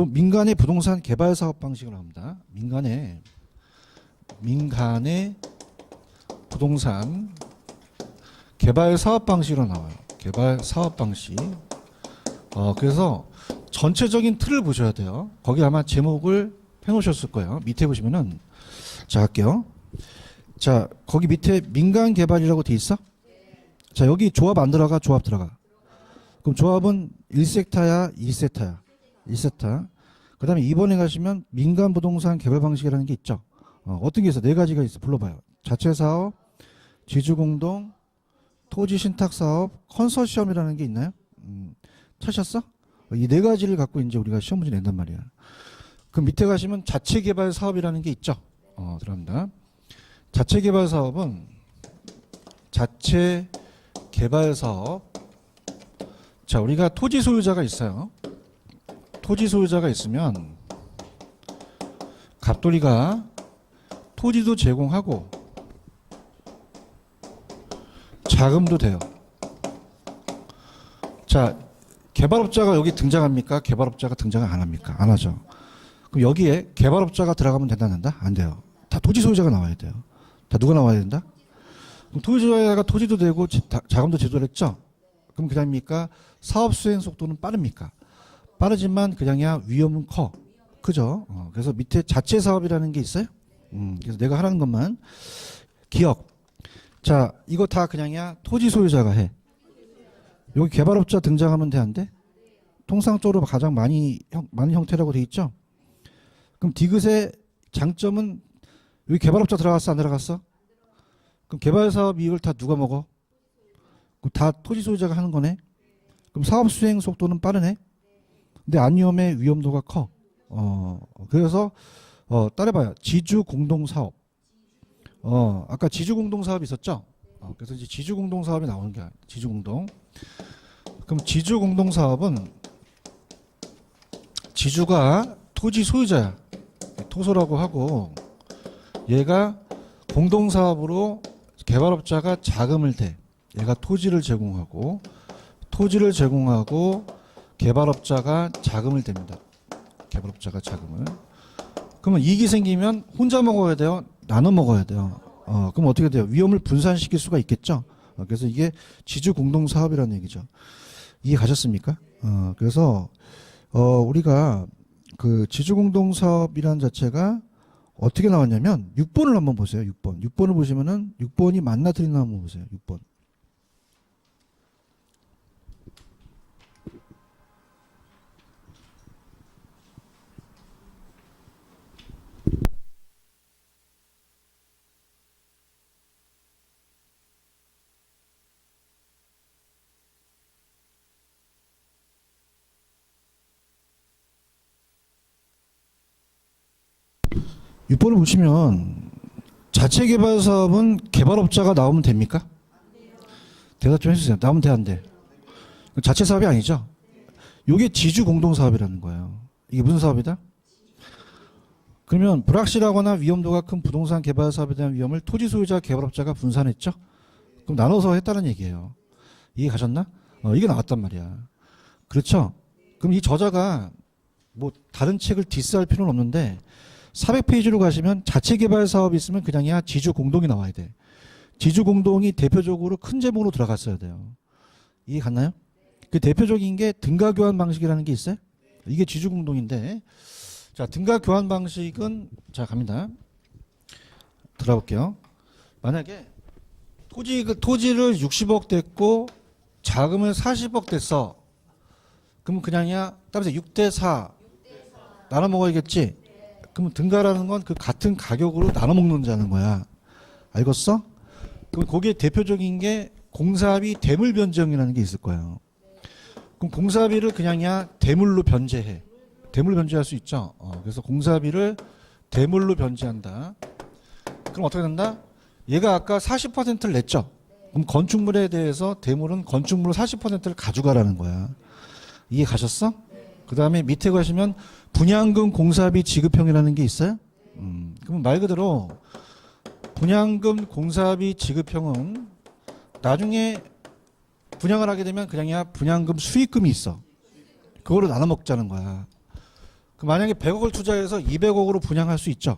민간의 부동산 개발 사업 방식을 합니다. 민간의 부동산 개발 사업 방식으로 나와요. 개발 사업 방식. 그래서 전체적인 틀을 보셔야 돼요. 거기 아마 제목을 해놓으셨을 거예요. 밑에 보시면은 자 할게요. 자 거기 밑에 민간 개발이라고 돼 있어? 자 여기 조합 안 들어가? 조합 들어가. 그럼 조합은 1섹터야 2섹터야? 1섹터. 그 다음에 2번에 가시면 민간 부동산 개발 방식이라는 게 있죠. 어떤 게 있어? 4가지가 있어. 불러봐요. 자체사업, 지주공동, 토지신탁사업, 컨소시엄이라는 게 있나요? 찾으셨어? 이 4가지를 갖고 이제 우리가 시험 문제 낸단 말이야. 그럼 밑에 가시면 자체개발 사업이라는 게 있죠. 들어갑니다. 자체개발 사업은 자체개발 사업. 자, 우리가 토지 소유자가 있어요. 토지 소유자가 있으면 갑돌이가 토지도 제공하고 자금도 돼요. 자, 개발업자가 여기 등장합니까? 개발업자가 등장을 안 합니까? 안 하죠. 그럼 여기에 개발업자가 들어가면 된다? 안 돼요. 다 토지 소유자가 나와야 돼요. 다 누가 나와야 된다? 그럼 토지 소유자가 토지도 되고 자금도 제도를 했죠? 그럼 그다음입니까? 사업 수행 속도는 빠릅니까? 빠르지만 그냥이야 위험은 크죠? 그래서 밑에 자체 사업이라는 게 있어요. 그래서 내가 하라는 것만 기억. 자, 이거 다 그냥이야 토지 소유자가 해. 여기 개발업자 등장하면 돼, 안 돼? 통상적으로 가장 많은 형태라고 돼 있죠? 그럼 디귿의 장점은 여기 개발업자 들어갔어, 안 들어갔어? 그럼 개발 사업 이익을 다 누가 먹어? 그럼 다 토지 소유자가 하는 거네. 그럼 사업 수행 속도는 빠르네. 근데 안 위험해, 위험도가 커. 그래서 따라봐요. 지주 공동 사업. 아까 지주 공동 사업이 있었죠? 그래서 이제 지주 공동 사업이 나오는 게 지주 공동. 그럼 지주 공동 사업은 지주가 토지 소유자야. 토소라고 하고 얘가 공동 사업으로 개발업자가 자금을 대. 얘가 토지를 제공하고 개발업자가 자금을 댑니다. 개발업자가 자금을. 그러면 이익이 생기면 혼자 먹어야 돼요? 나눠 먹어야 돼요? 그럼 어떻게 돼요? 위험을 분산시킬 수가 있겠죠? 그래서 이게 지주 공동 사업이라는 얘기죠. 이해 가셨습니까? 그래서 우리가 그 지주 공동 사업이라는 자체가 어떻게 나왔냐면 6번을 한번 보세요. 6번. 6번을 보시면은 6번이 맞나 틀리나 한번 보세요. 6번. 육 번을 보시면 자체 개발 사업은 개발업자가 나오면 됩니까? 대답 좀 해주세요. 나오면 돼, 안 돼? 자체 사업이 아니죠? 이게 지주 공동 사업이라는 거예요. 이게 무슨 사업이다? 그러면 불확실하거나 위험도가 큰 부동산 개발 사업에 대한 위험을 토지 소유자 개발업자가 분산했죠? 그럼 나눠서 했다는 얘기예요. 이해 가셨나? 이게 나왔단 말이야. 그렇죠? 그럼 이 저자가 뭐 다른 책을 디스할 필요는 없는데 400페이지로 가시면 자체 개발 사업이 있으면 그냥이야 지주 공동이 나와야 돼. 지주 공동이 대표적으로 큰 제목으로 들어갔어야 돼요. 이해 갔나요? 그 대표적인 게 등가 교환 방식이라는 게 있어요. 이게 지주 공동인데, 자 등가 교환 방식은 자 갑니다. 들어볼게요. 만약에 토지를 60억 댔고 자금을 40억 댔어. 그러면 그냥이야 따라서 6대4 나눠 먹어야겠지. 그러면 등가라는 건 그 같은 가격으로 나눠 먹는다는 거야. 알겠어? 그럼 거기에 대표적인 게 공사비 대물 변제형이라는 게 있을 거예요. 그럼 공사비를 그냥이야 대물로 변제해. 대물 변제할 수 있죠. 그래서 공사비를 대물로 변제한다. 그럼 어떻게 된다? 얘가 아까 40%를 냈죠. 그럼 건축물에 대해서 대물은 건축물 40%를 가져가라는 거야. 이해 가셨어? 그 다음에 밑에 가시면 분양금 공사비 지급형이라는 게 있어요. 그럼 말 그대로 분양금 공사비 지급형은 나중에 분양을 하게 되면 그냥이야 분양금 수익금이 있어. 그거를 나눠 먹자는 거야. 그 만약에 100억을 투자해서 200억으로 분양할 수 있죠.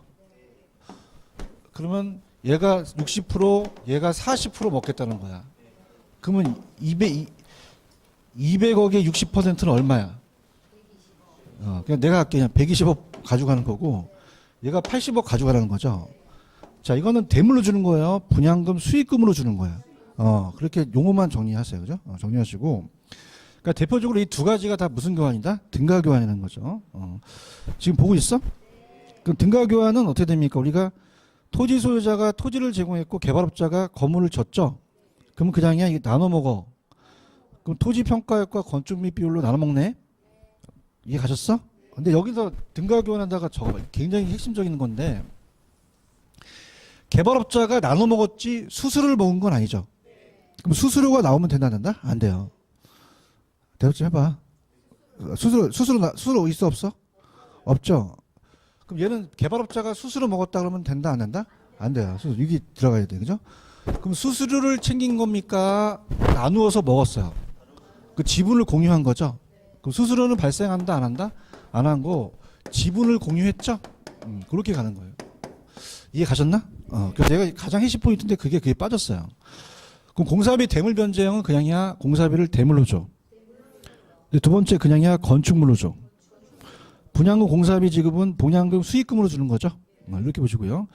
그러면 얘가 60% 얘가 40% 먹겠다는 거야. 그러면 200억의 60%는 얼마야? 그냥 내가 할게. 그냥 120억 가져가는 거고 얘가 80억 가져가라는 거죠. 자, 이거는 대물로 주는 거예요. 분양금 수익금으로 주는 거야. 그렇게 용어만 정리하세요. 그죠? 정리하시고. 그러니까 대표적으로 이 두 가지가 다 무슨 교환이다? 등가 교환이라는 거죠. 지금 보고 있어? 그럼 등가 교환은 어떻게 됩니까? 우리가 토지 소유자가 토지를 제공했고 개발업자가 건물을 졌죠. 그러면 그냥이야 이게 나눠 먹어. 그럼 토지 평가액과 건축 및 비율로 나눠 먹네. 이해 가셨어? 근데 여기서 등가 교환한다가 저거 굉장히 핵심적인 건데 개발업자가 나눠 먹었지 수수료를 먹은 건 아니죠. 그럼 수수료가 나오면 된다? 안 돼요. 대답 좀 해봐. 수수료 있어 없어? 없죠. 그럼 얘는 개발업자가 수수료 먹었다 그러면 된다 안 된다? 안 돼요. 이게 들어가야 돼, 그죠? 그럼 수수료를 챙긴 겁니까? 나누어서 먹었어요. 그 지분을 공유한 거죠. 그럼 수수료는 발생한다 안 한다? 안 한 거 지분을 공유했죠. 그렇게 가는 거예요. 이해 가셨나? 그래서 내가 가장 핵심 포인트인데 그게 빠졌어요. 그럼 공사비 대물 변제형은 그냥이야 공사비를 대물로 줘. 두 번째 그냥이야 건축물로 줘. 분양금 공사비 지급은 분양금 수익금으로 주는 거죠. 이렇게 보시고요.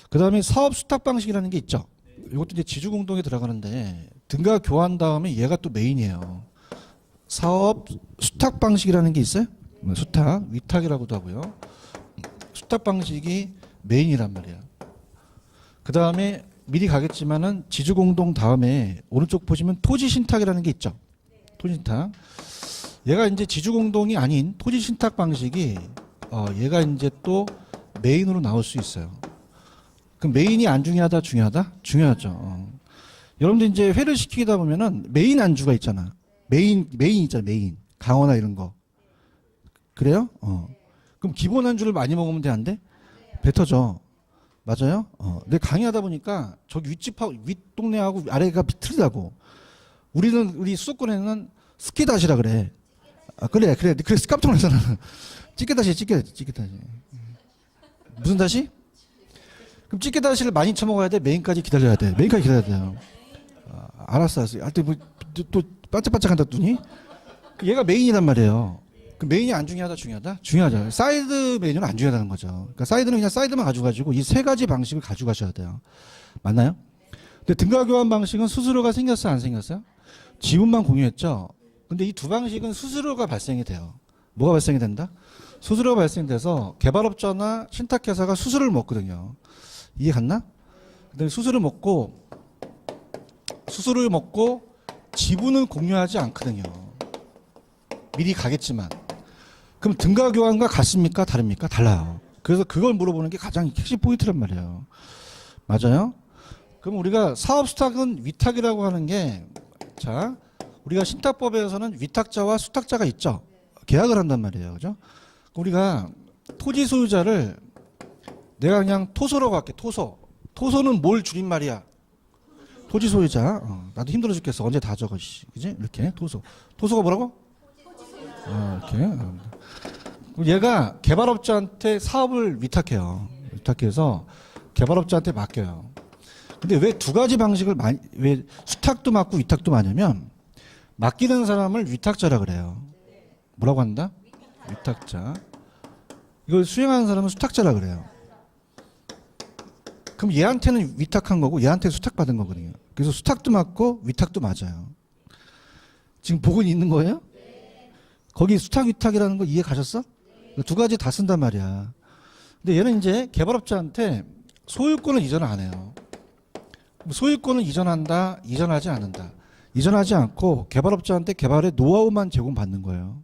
그 다음에 사업 수탁 방식이라는 게 있죠. 이것도 이제 지주 공동에 들어가는데 등가 교환 다음에 얘가 또 메인이에요. 사업 수탁 방식이라는 게 있어요. 수탁, 위탁이라고도 하고요. 수탁 방식이 메인이란 말이야. 그 다음에 미리 가겠지만은 지주공동 다음에 오른쪽 보시면 토지신탁이라는 게 있죠. 토지신탁. 얘가 이제 지주공동이 아닌 토지신탁 방식이 얘가 이제 또 메인으로 나올 수 있어요. 그럼 메인이 안 중요하다, 중요하다? 중요하죠. 여러분들 이제 회를 시키다 보면은 메인 안주가 있잖아. 메인 있잖아, 메인. 강어나 이런 거. 그래요? 그럼 기본 안주를 많이 먹으면 돼, 안 돼? 배 터져. 맞아요? 근데 강의하다 보니까 저기 윗동네하고 아래가 틀리다고. 우리 수도권에는 스키다시라 그래. 그래. 그래서 깜짝 놀랐잖아. 찌개다시. 무슨 다시? 그럼 찌개다시를 많이 처먹어야 돼? 메인까지 기다려야 돼? 메인까지 기다려야 돼요. 알았어. 하여튼 또 반짝반짝한다 더니 얘가 메인이란 말이에요. 그 메인이 안 중요하다, 중요하다? 중요하죠. 사이드 메뉴는 안 중요하다는 거죠. 그러니까 사이드는 그냥 사이드만 가져가지고 이 세 가지 방식을 가져가셔야 돼요. 맞나요? 근데 등가 교환 방식은 수수료가 생겼어요, 안 생겼어요? 지분만 공유했죠. 근데 이 두 방식은 수수료가 발생이 돼요. 뭐가 발생이 된다? 수수료가 발생돼서 개발업자나 신탁회사가 수수료를 먹거든요. 이해 갔나? 근데 수수료를 먹고 지분은 공유하지 않거든요. 미리 가겠지만. 그럼 등가 교환과 같습니까? 다릅니까? 달라요. 그래서 그걸 물어보는 게 가장 핵심 포인트란 말이에요. 맞아요? 그럼 우리가 사업 수탁은 위탁이라고 하는 게, 자, 우리가 신탁법에서는 위탁자와 수탁자가 있죠. 계약을 한단 말이에요. 그죠? 우리가 토지 소유자를 내가 그냥 토소라고 할게. 토소는 뭘 줄임말이야? 토지 소유자. 나도 힘들어 죽겠어. 언제 다 적어. 그지? 이렇게 토소가 뭐라고? 이렇게. 얘가 개발업자한테 사업을 위탁해요. 위탁해서 개발업자한테 맡겨요. 근데 왜 두 가지 방식을 왜 수탁도 맡고 위탁도 맡냐면 맡기는 사람을 위탁자라 그래요. 뭐라고 한다? 위탁자. 이걸 수행하는 사람은 수탁자라 그래요. 그럼 얘한테는 위탁한 거고 얘한테 수탁받은 거거든요. 그래서 수탁도 맡고 위탁도 맞아요. 지금 보고 있는 거예요? 거기 수탁 위탁이라는 거 이해 가셨어? 두 가지 다 쓴단 말이야. 근데 얘는 이제 개발업자한테 소유권을 이전을 안 해요. 소유권을 이전한다, 이전하지 않는다. 이전하지 않고 개발업자한테 개발의 노하우만 제공받는 거예요.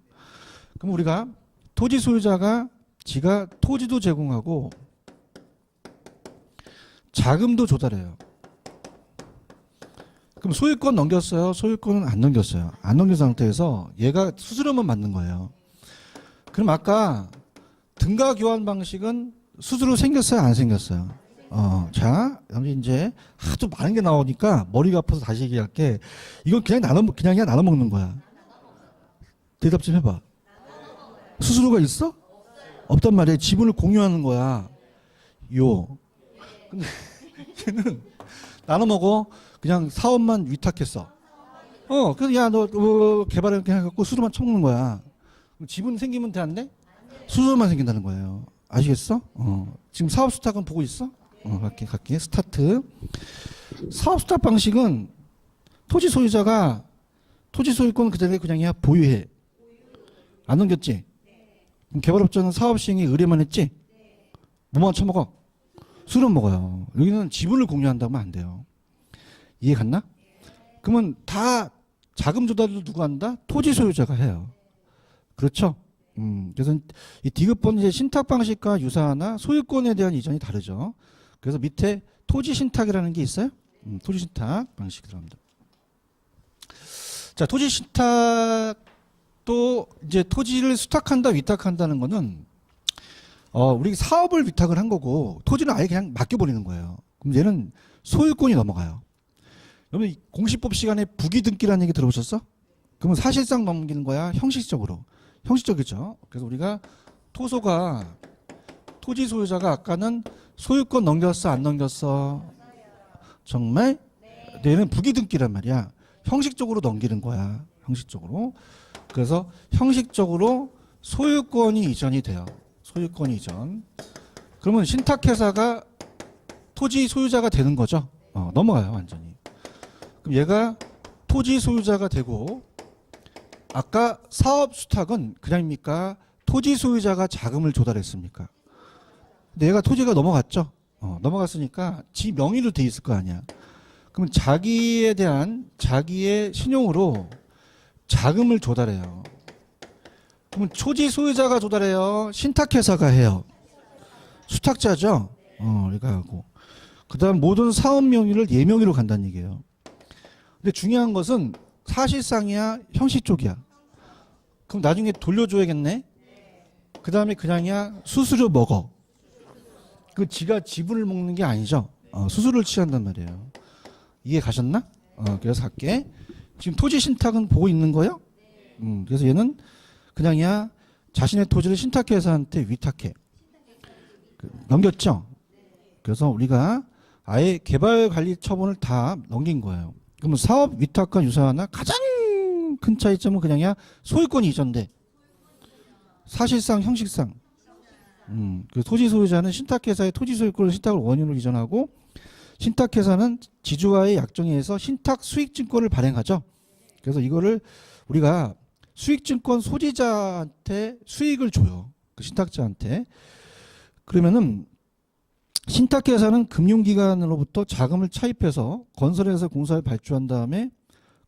그럼 우리가 토지 소유자가 지가 토지도 제공하고 자금도 조달해요. 그럼 소유권 넘겼어요? 소유권은 안 넘겼어요. 안 넘긴 상태에서 얘가 수수료만 받는 거예요. 그럼 아까 등가 교환 방식은 수수료 생겼어요? 안 생겼어요? 자, 이제 하도 많은 게 나오니까 머리가 아파서 다시 얘기할게. 이건 그냥 나눠 먹는 거야. 대답 좀 해봐. 수수료가 있어? 없단 말이야. 지분을 공유하는 거야. 근데 얘는 나눠 먹어. 그냥 사업만 위탁했어. 그래서 야, 너 개발을 그냥 해갖고 수수료만 처먹는 거야. 지분 생기면 돼, 안 돼? 수수료만 생긴다는 거예요. 아시겠어? 지금 사업 수탁은 보고 있어? 갈게. 스타트. 사업 수탁 방식은 토지 소유자가 토지 소유권 그대로 그냥 보유해. 안 넘겼지? 그럼 개발업자는 사업 시행에 의뢰만 했지? 뭐만 처먹어? 술은 먹어요. 여기는 지분을 공유한다면 안 돼요. 이해 갔나? 그러면 다 자금 조달도 누가 한다? 토지 소유자가 해요. 그렇죠? 그래서 이 디귿번 이제 신탁 방식과 유사하나 소유권에 대한 이전이 다르죠. 그래서 밑에 토지 신탁이라는 게 있어요. 토지 신탁 방식이 들어갑니다. 자, 토지 신탁도 이제 토지를 수탁한다, 위탁한다는 거는 우리 사업을 위탁을 한 거고 토지는 아예 그냥 맡겨버리는 거예요. 그럼 얘는 소유권이 넘어가요. 여러분 공시법 시간에 부기등기라는 얘기 들어보셨어? 그러면 사실상 넘기는 거야? 형식적으로? 형식적이죠. 그래서 우리가 토소가 토지 소유자가 아까는 소유권 넘겼어, 안 넘겼어? 정말? 얘는 부기등기란 말이야. 형식적으로 넘기는 거야. 형식적으로. 그래서 형식적으로 소유권이 이전이 돼요. 소유권 이전. 그러면 신탁회사가 토지 소유자가 되는 거죠. 넘어가요, 완전히. 그럼 얘가 토지 소유자가 되고 아까 사업 수탁은 그냥입니까? 토지 소유자가 자금을 조달했습니까? 근데 얘가 토지가 넘어갔죠. 넘어갔으니까 지 명의로 돼 있을 거 아니야. 그럼 자기에 대한 자기의 신용으로 자금을 조달해요. 그럼 초지 소유자가 조달해요? 신탁회사가 해요? 수탁자죠? 그러니까 하고. 그 다음 모든 사업 명의를 예명의로 간다는 얘기예요. 근데 중요한 것은 사실상이야, 형식 쪽이야. 그럼 나중에 돌려줘야겠네? 그 다음에 그냥이야, 수수료 먹어. 그 지가 지분을 먹는 게 아니죠. 수수료를 취한단 말이에요. 이해 가셨나? 그래서 할게. 지금 토지 신탁은 보고 있는 거예요? 그래서 얘는 그냥이야, 자신의 토지를 신탁회사한테 위탁해. 넘겼죠? 그래서 우리가 아예 개발 관리 처분을 다 넘긴 거예요. 그러면 사업 위탁과 유사하나 가장 큰 차이점은 그냥이야 소유권이 이전돼. 사실상 형식상. 그 토지 소유자는 신탁회사의 토지 소유권을 신탁을 원인으로 이전하고 신탁회사는 지주와의 약정에 의해서 신탁 수익증권을 발행하죠. 그래서 이거를 우리가 수익증권 소지자한테 수익을 줘요. 그 신탁자한테. 그러면은 신탁회사는 금융기관으로부터 자금을 차입해서 건설회사 공사를 발주한 다음에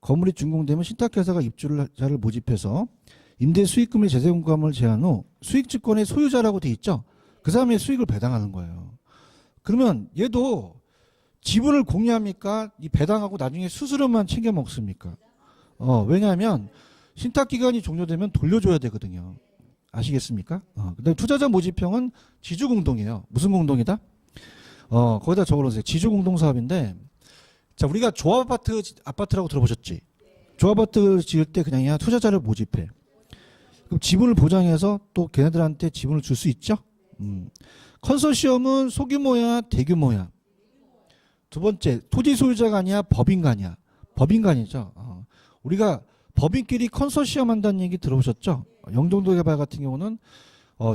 건물이 준공되면 신탁회사가 입주자를 모집해서 임대 수익금의 재세금감을 제한 후 수익증권의 소유자라고 돼 있죠. 그 사람의 수익을 배당하는 거예요. 그러면 얘도 지분을 공유합니까? 이 배당하고 나중에 수수료만 챙겨 먹습니까? 왜냐하면 신탁기간이 종료되면 돌려줘야 되거든요. 아시겠습니까? 근데 투자자 모집형은 지주공동이에요. 무슨 공동이다? 거기다 적어놓으세요. 지주공동사업인데, 자, 우리가 아파트라고 들어보셨지? 조합아파트 지을 때 그냥이야 투자자를 모집해. 그럼 지분을 보장해서 또 걔네들한테 지분을 줄 수 있죠? 컨소시엄은 소규모야, 대규모야? 두 번째, 토지 소유자가 아니야, 법인간이야? 법인간이죠. 우리가 법인끼리 컨소시엄 한다는 얘기 들어보셨죠? 영종도 개발 같은 경우는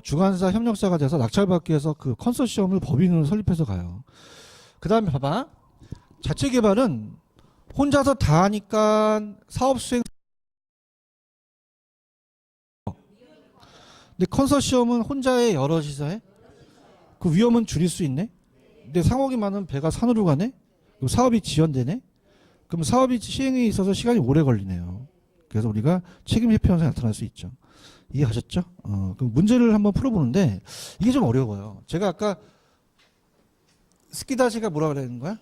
주관사 협력사가 돼서 낙찰받기 위해서 그 컨소시엄을 법인으로 설립해서 가요. 그 다음에 봐봐. 자체 개발은 혼자서 다 하니까 사업 수행. 근데 컨소시엄은 혼자의 여럿이서 해? 그 위험은 줄일 수 있네? 근데 상업이 많은 배가 산으로 가네? 그럼 사업이 지연되네? 그럼 사업이 시행에 있어서 시간이 오래 걸리네요. 그래서 우리가 책임 회피 현상이 나타날 수 있죠. 이해하셨죠? 그럼 문제를 한번 풀어보는데 이게 좀 어려워요. 제가 아까 스키다시가 뭐라 그러는 거야?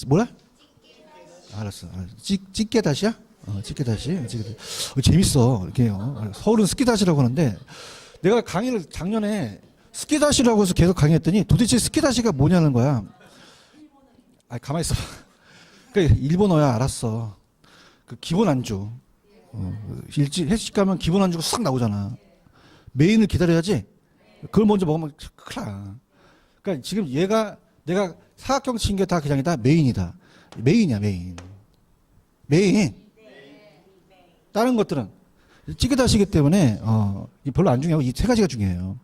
뭐라? 알았어. 찌개다시야? 찌개다시. 재밌어. 이렇게요. 서울은 스키다시라고 하는데 내가 강의를 작년에 스키다시라고 해서 계속 강의했더니 도대체 스키다시가 뭐냐는 거야. 가만히 있어. 그러니까 일본어야. 알았어. 그 기본 안주. 일찍 가면 기본 안주가 싹 나오잖아. 메인을 기다려야지. 그걸 먼저 먹으면 큰일 나. 그러니까 지금 얘가 내가 사각형 친 게 다 그냥 다 메인이다. 메인이야, 메인. 메인. 다른 것들은 찌개다시기 때문에 별로 안 중요하고 이 세 가지가 중요해요.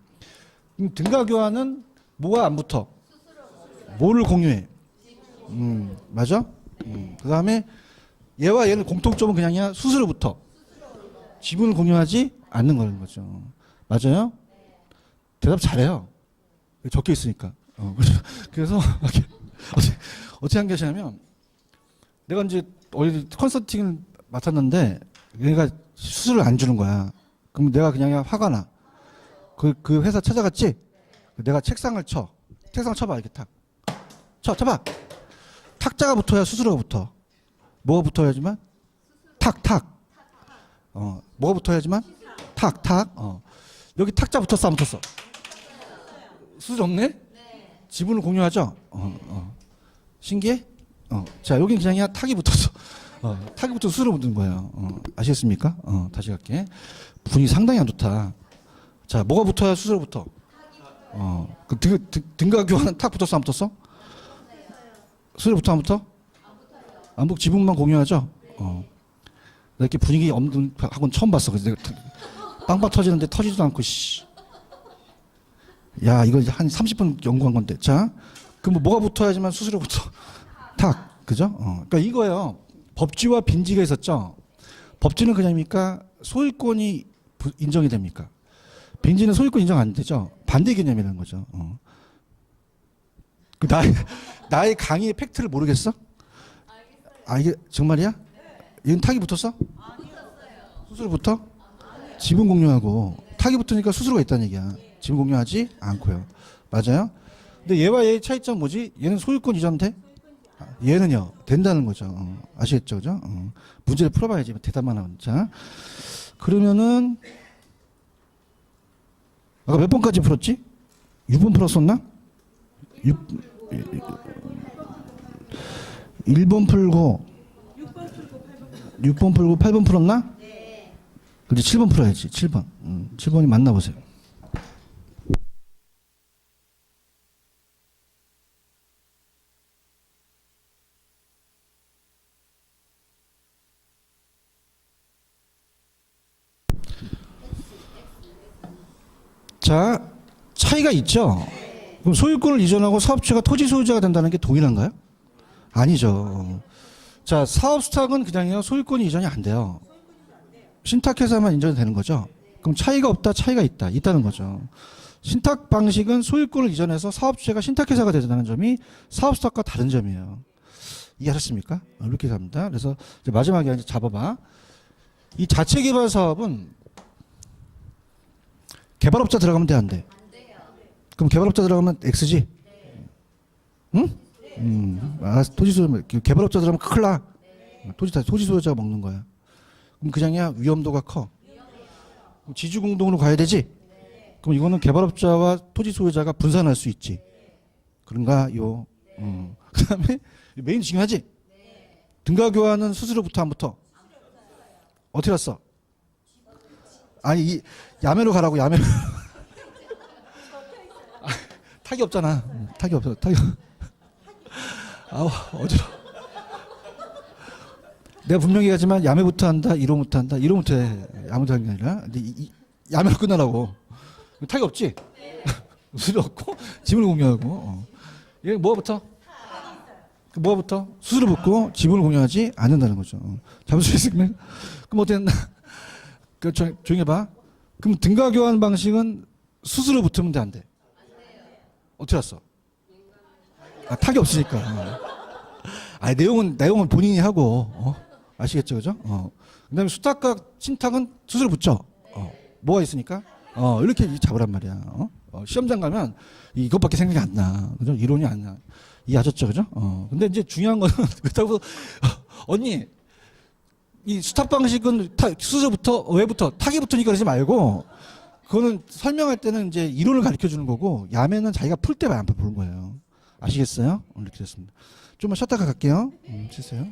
등가 교환은 뭐가 안 붙어? 뭐를 공유해? 맞아? 그 다음에 얘와 얘는 공통점은 그냥이야 수수료부터. 지분을 공유하지 않는 거는 거죠. 맞아요? 대답 잘해요. 적혀 있으니까. 그래서 어떻게 한 게 하시냐면 내가 이제 어디 컨설팅을 맡았는데 얘가 수수료를 안 주는 거야. 그럼 내가 그냥 화가 나. 그 회사 찾아갔지? 내가 책상을 쳐. 책상 쳐봐 이렇게 탁. 쳐봐. 탁자가 붙어야 수수료가 붙어. 뭐가 붙어야지만? 탁. 뭐가 붙어야지만? 탁. 여기 탁자 붙었어 안 붙었어? 수수료 없네? 지분을 공유하죠? 신기해? 자, 여긴 그냥이야 탁이 붙었어. 탁이 붙어서 수수료 붙는 거예요. 아시겠습니까? 다시 갈게. 분위기 상당히 안 좋다. 자, 뭐가 붙어야 수수료 붙어? 그 등가 교환은 탁 붙었어 안 붙었어? 수수료 붙어 안 붙어? 안 붙고 지분만 공유하죠? 나 이렇게 분위기 없는 학원 처음 봤어. 그래서 내가 빵빵 터지는데 터지지도 않고, 씨. 야, 이거 한 30분 연구한 건데. 자, 그럼 뭐가 붙어야지만 수수료 붙어? 탁. 그죠? 그러니까 이거예요. 법지와 빈지가 있었죠? 법지는 그냥입니까? 소유권이 인정이 됩니까? 빈지는 소유권 인정 안 되죠? 반대 개념이라는 거죠. 그 나의 강의의 팩트를 모르겠어? 아, 이게 정말이야? 이건 탁이 붙었어? 수수료 붙어? 지분 공유하고 탁이 붙으니까 수수료가 있다는 얘기야. 지분 공유하지 않고요. 맞아요? 근데 얘와 얘의 차이점 뭐지? 얘는 소유권 이전 돼? 얘는요 된다는 거죠. 아시겠죠, 그죠? 문제를 풀어봐야지 대답만 하면. 자, 그러면은 아까 몇 번까지 풀었지? 6번 풀었었나? 1번 풀고 6번 풀고 8번 풀었나? 네. 근데 7번 풀어야지. 7번. 7번이 맞나 보세요. 자, 차이가 있죠. 그럼 소유권을 이전하고 사업주가 토지 소유자가 된다는 게 동일한가요? 아니죠. 자, 사업 수탁은 그냥요 소유권이 이전이 안 돼요. 신탁회사만 인정이 되는 거죠. 그럼 차이가 없다, 차이가 있다, 있다는 거죠. 신탁 방식은 소유권을 이전해서 사업주체가 신탁회사가 되는 점이 사업 수탁과 다른 점이에요. 이해하셨습니까? 이렇게 갑니다. 그래서 이제 마지막에 이제 잡아봐. 이 자체 개발 사업은 개발업자 들어가면 돼, 안 돼? 그럼 개발업자 들어가면 X지? 응? 토지 소유자, 개발업자 들어가면 큰일 나. 토지 소유자가 먹는 거야. 그럼 그냥이야 위험도가 커. 그럼 지주 공동으로 가야 되지? 그럼 이거는 개발업자와 토지 소유자가 분산할 수 있지. 그런가요? 그 다음에 메인 중요하지? 등가 교환은 수수료부터 안 붙어? 어떻게 왔어? 아니, 야매로 가라고, 야매로. 탁이 없잖아. 탁이 없어. 아우, 어지러워. 내가 분명히 하지만 야매부터 한다, 1호부터 한다, 1호부터 해. 아무도 하는 게 아니라. 근데 야매로 끝나라고. 탁이 없지? 수수료 없고, 지분을 공유하고. 얘 뭐부터? 뭐부터? 수수료 붙고 지분을 공유하지 않는다는 거죠. 잡을 수 있으면. 그럼 어떻게 했나? 조용히 해봐. 그럼 등가 교환 방식은 수수료 붙으면 돼, 안 돼? 어떻게 알았어? 탁이 없으니까. 내용은 본인이 하고, 아시겠죠, 그죠? 그 다음에 수탁과 신탁은 수수료 붙죠? 뭐가 있으니까? 이렇게 잡으란 말이야. 시험장 가면 이것밖에 생각이 안 나. 그죠? 이론이 안 나. 이해하셨죠, 그죠? 근데 이제 중요한 거는, 그렇다고, 언니, 이 수탁 방식은 수수료부터, 왜부터, 탁이 붙으니까 그러지 말고, 그거는 설명할 때는 이제 이론을 가르쳐 주는 거고, 야매는 자기가 풀 때 안 보는 거예요. 아시겠어요? 이렇게 됐습니다. 좀만 쉬었다가 갈게요. 쉬세요.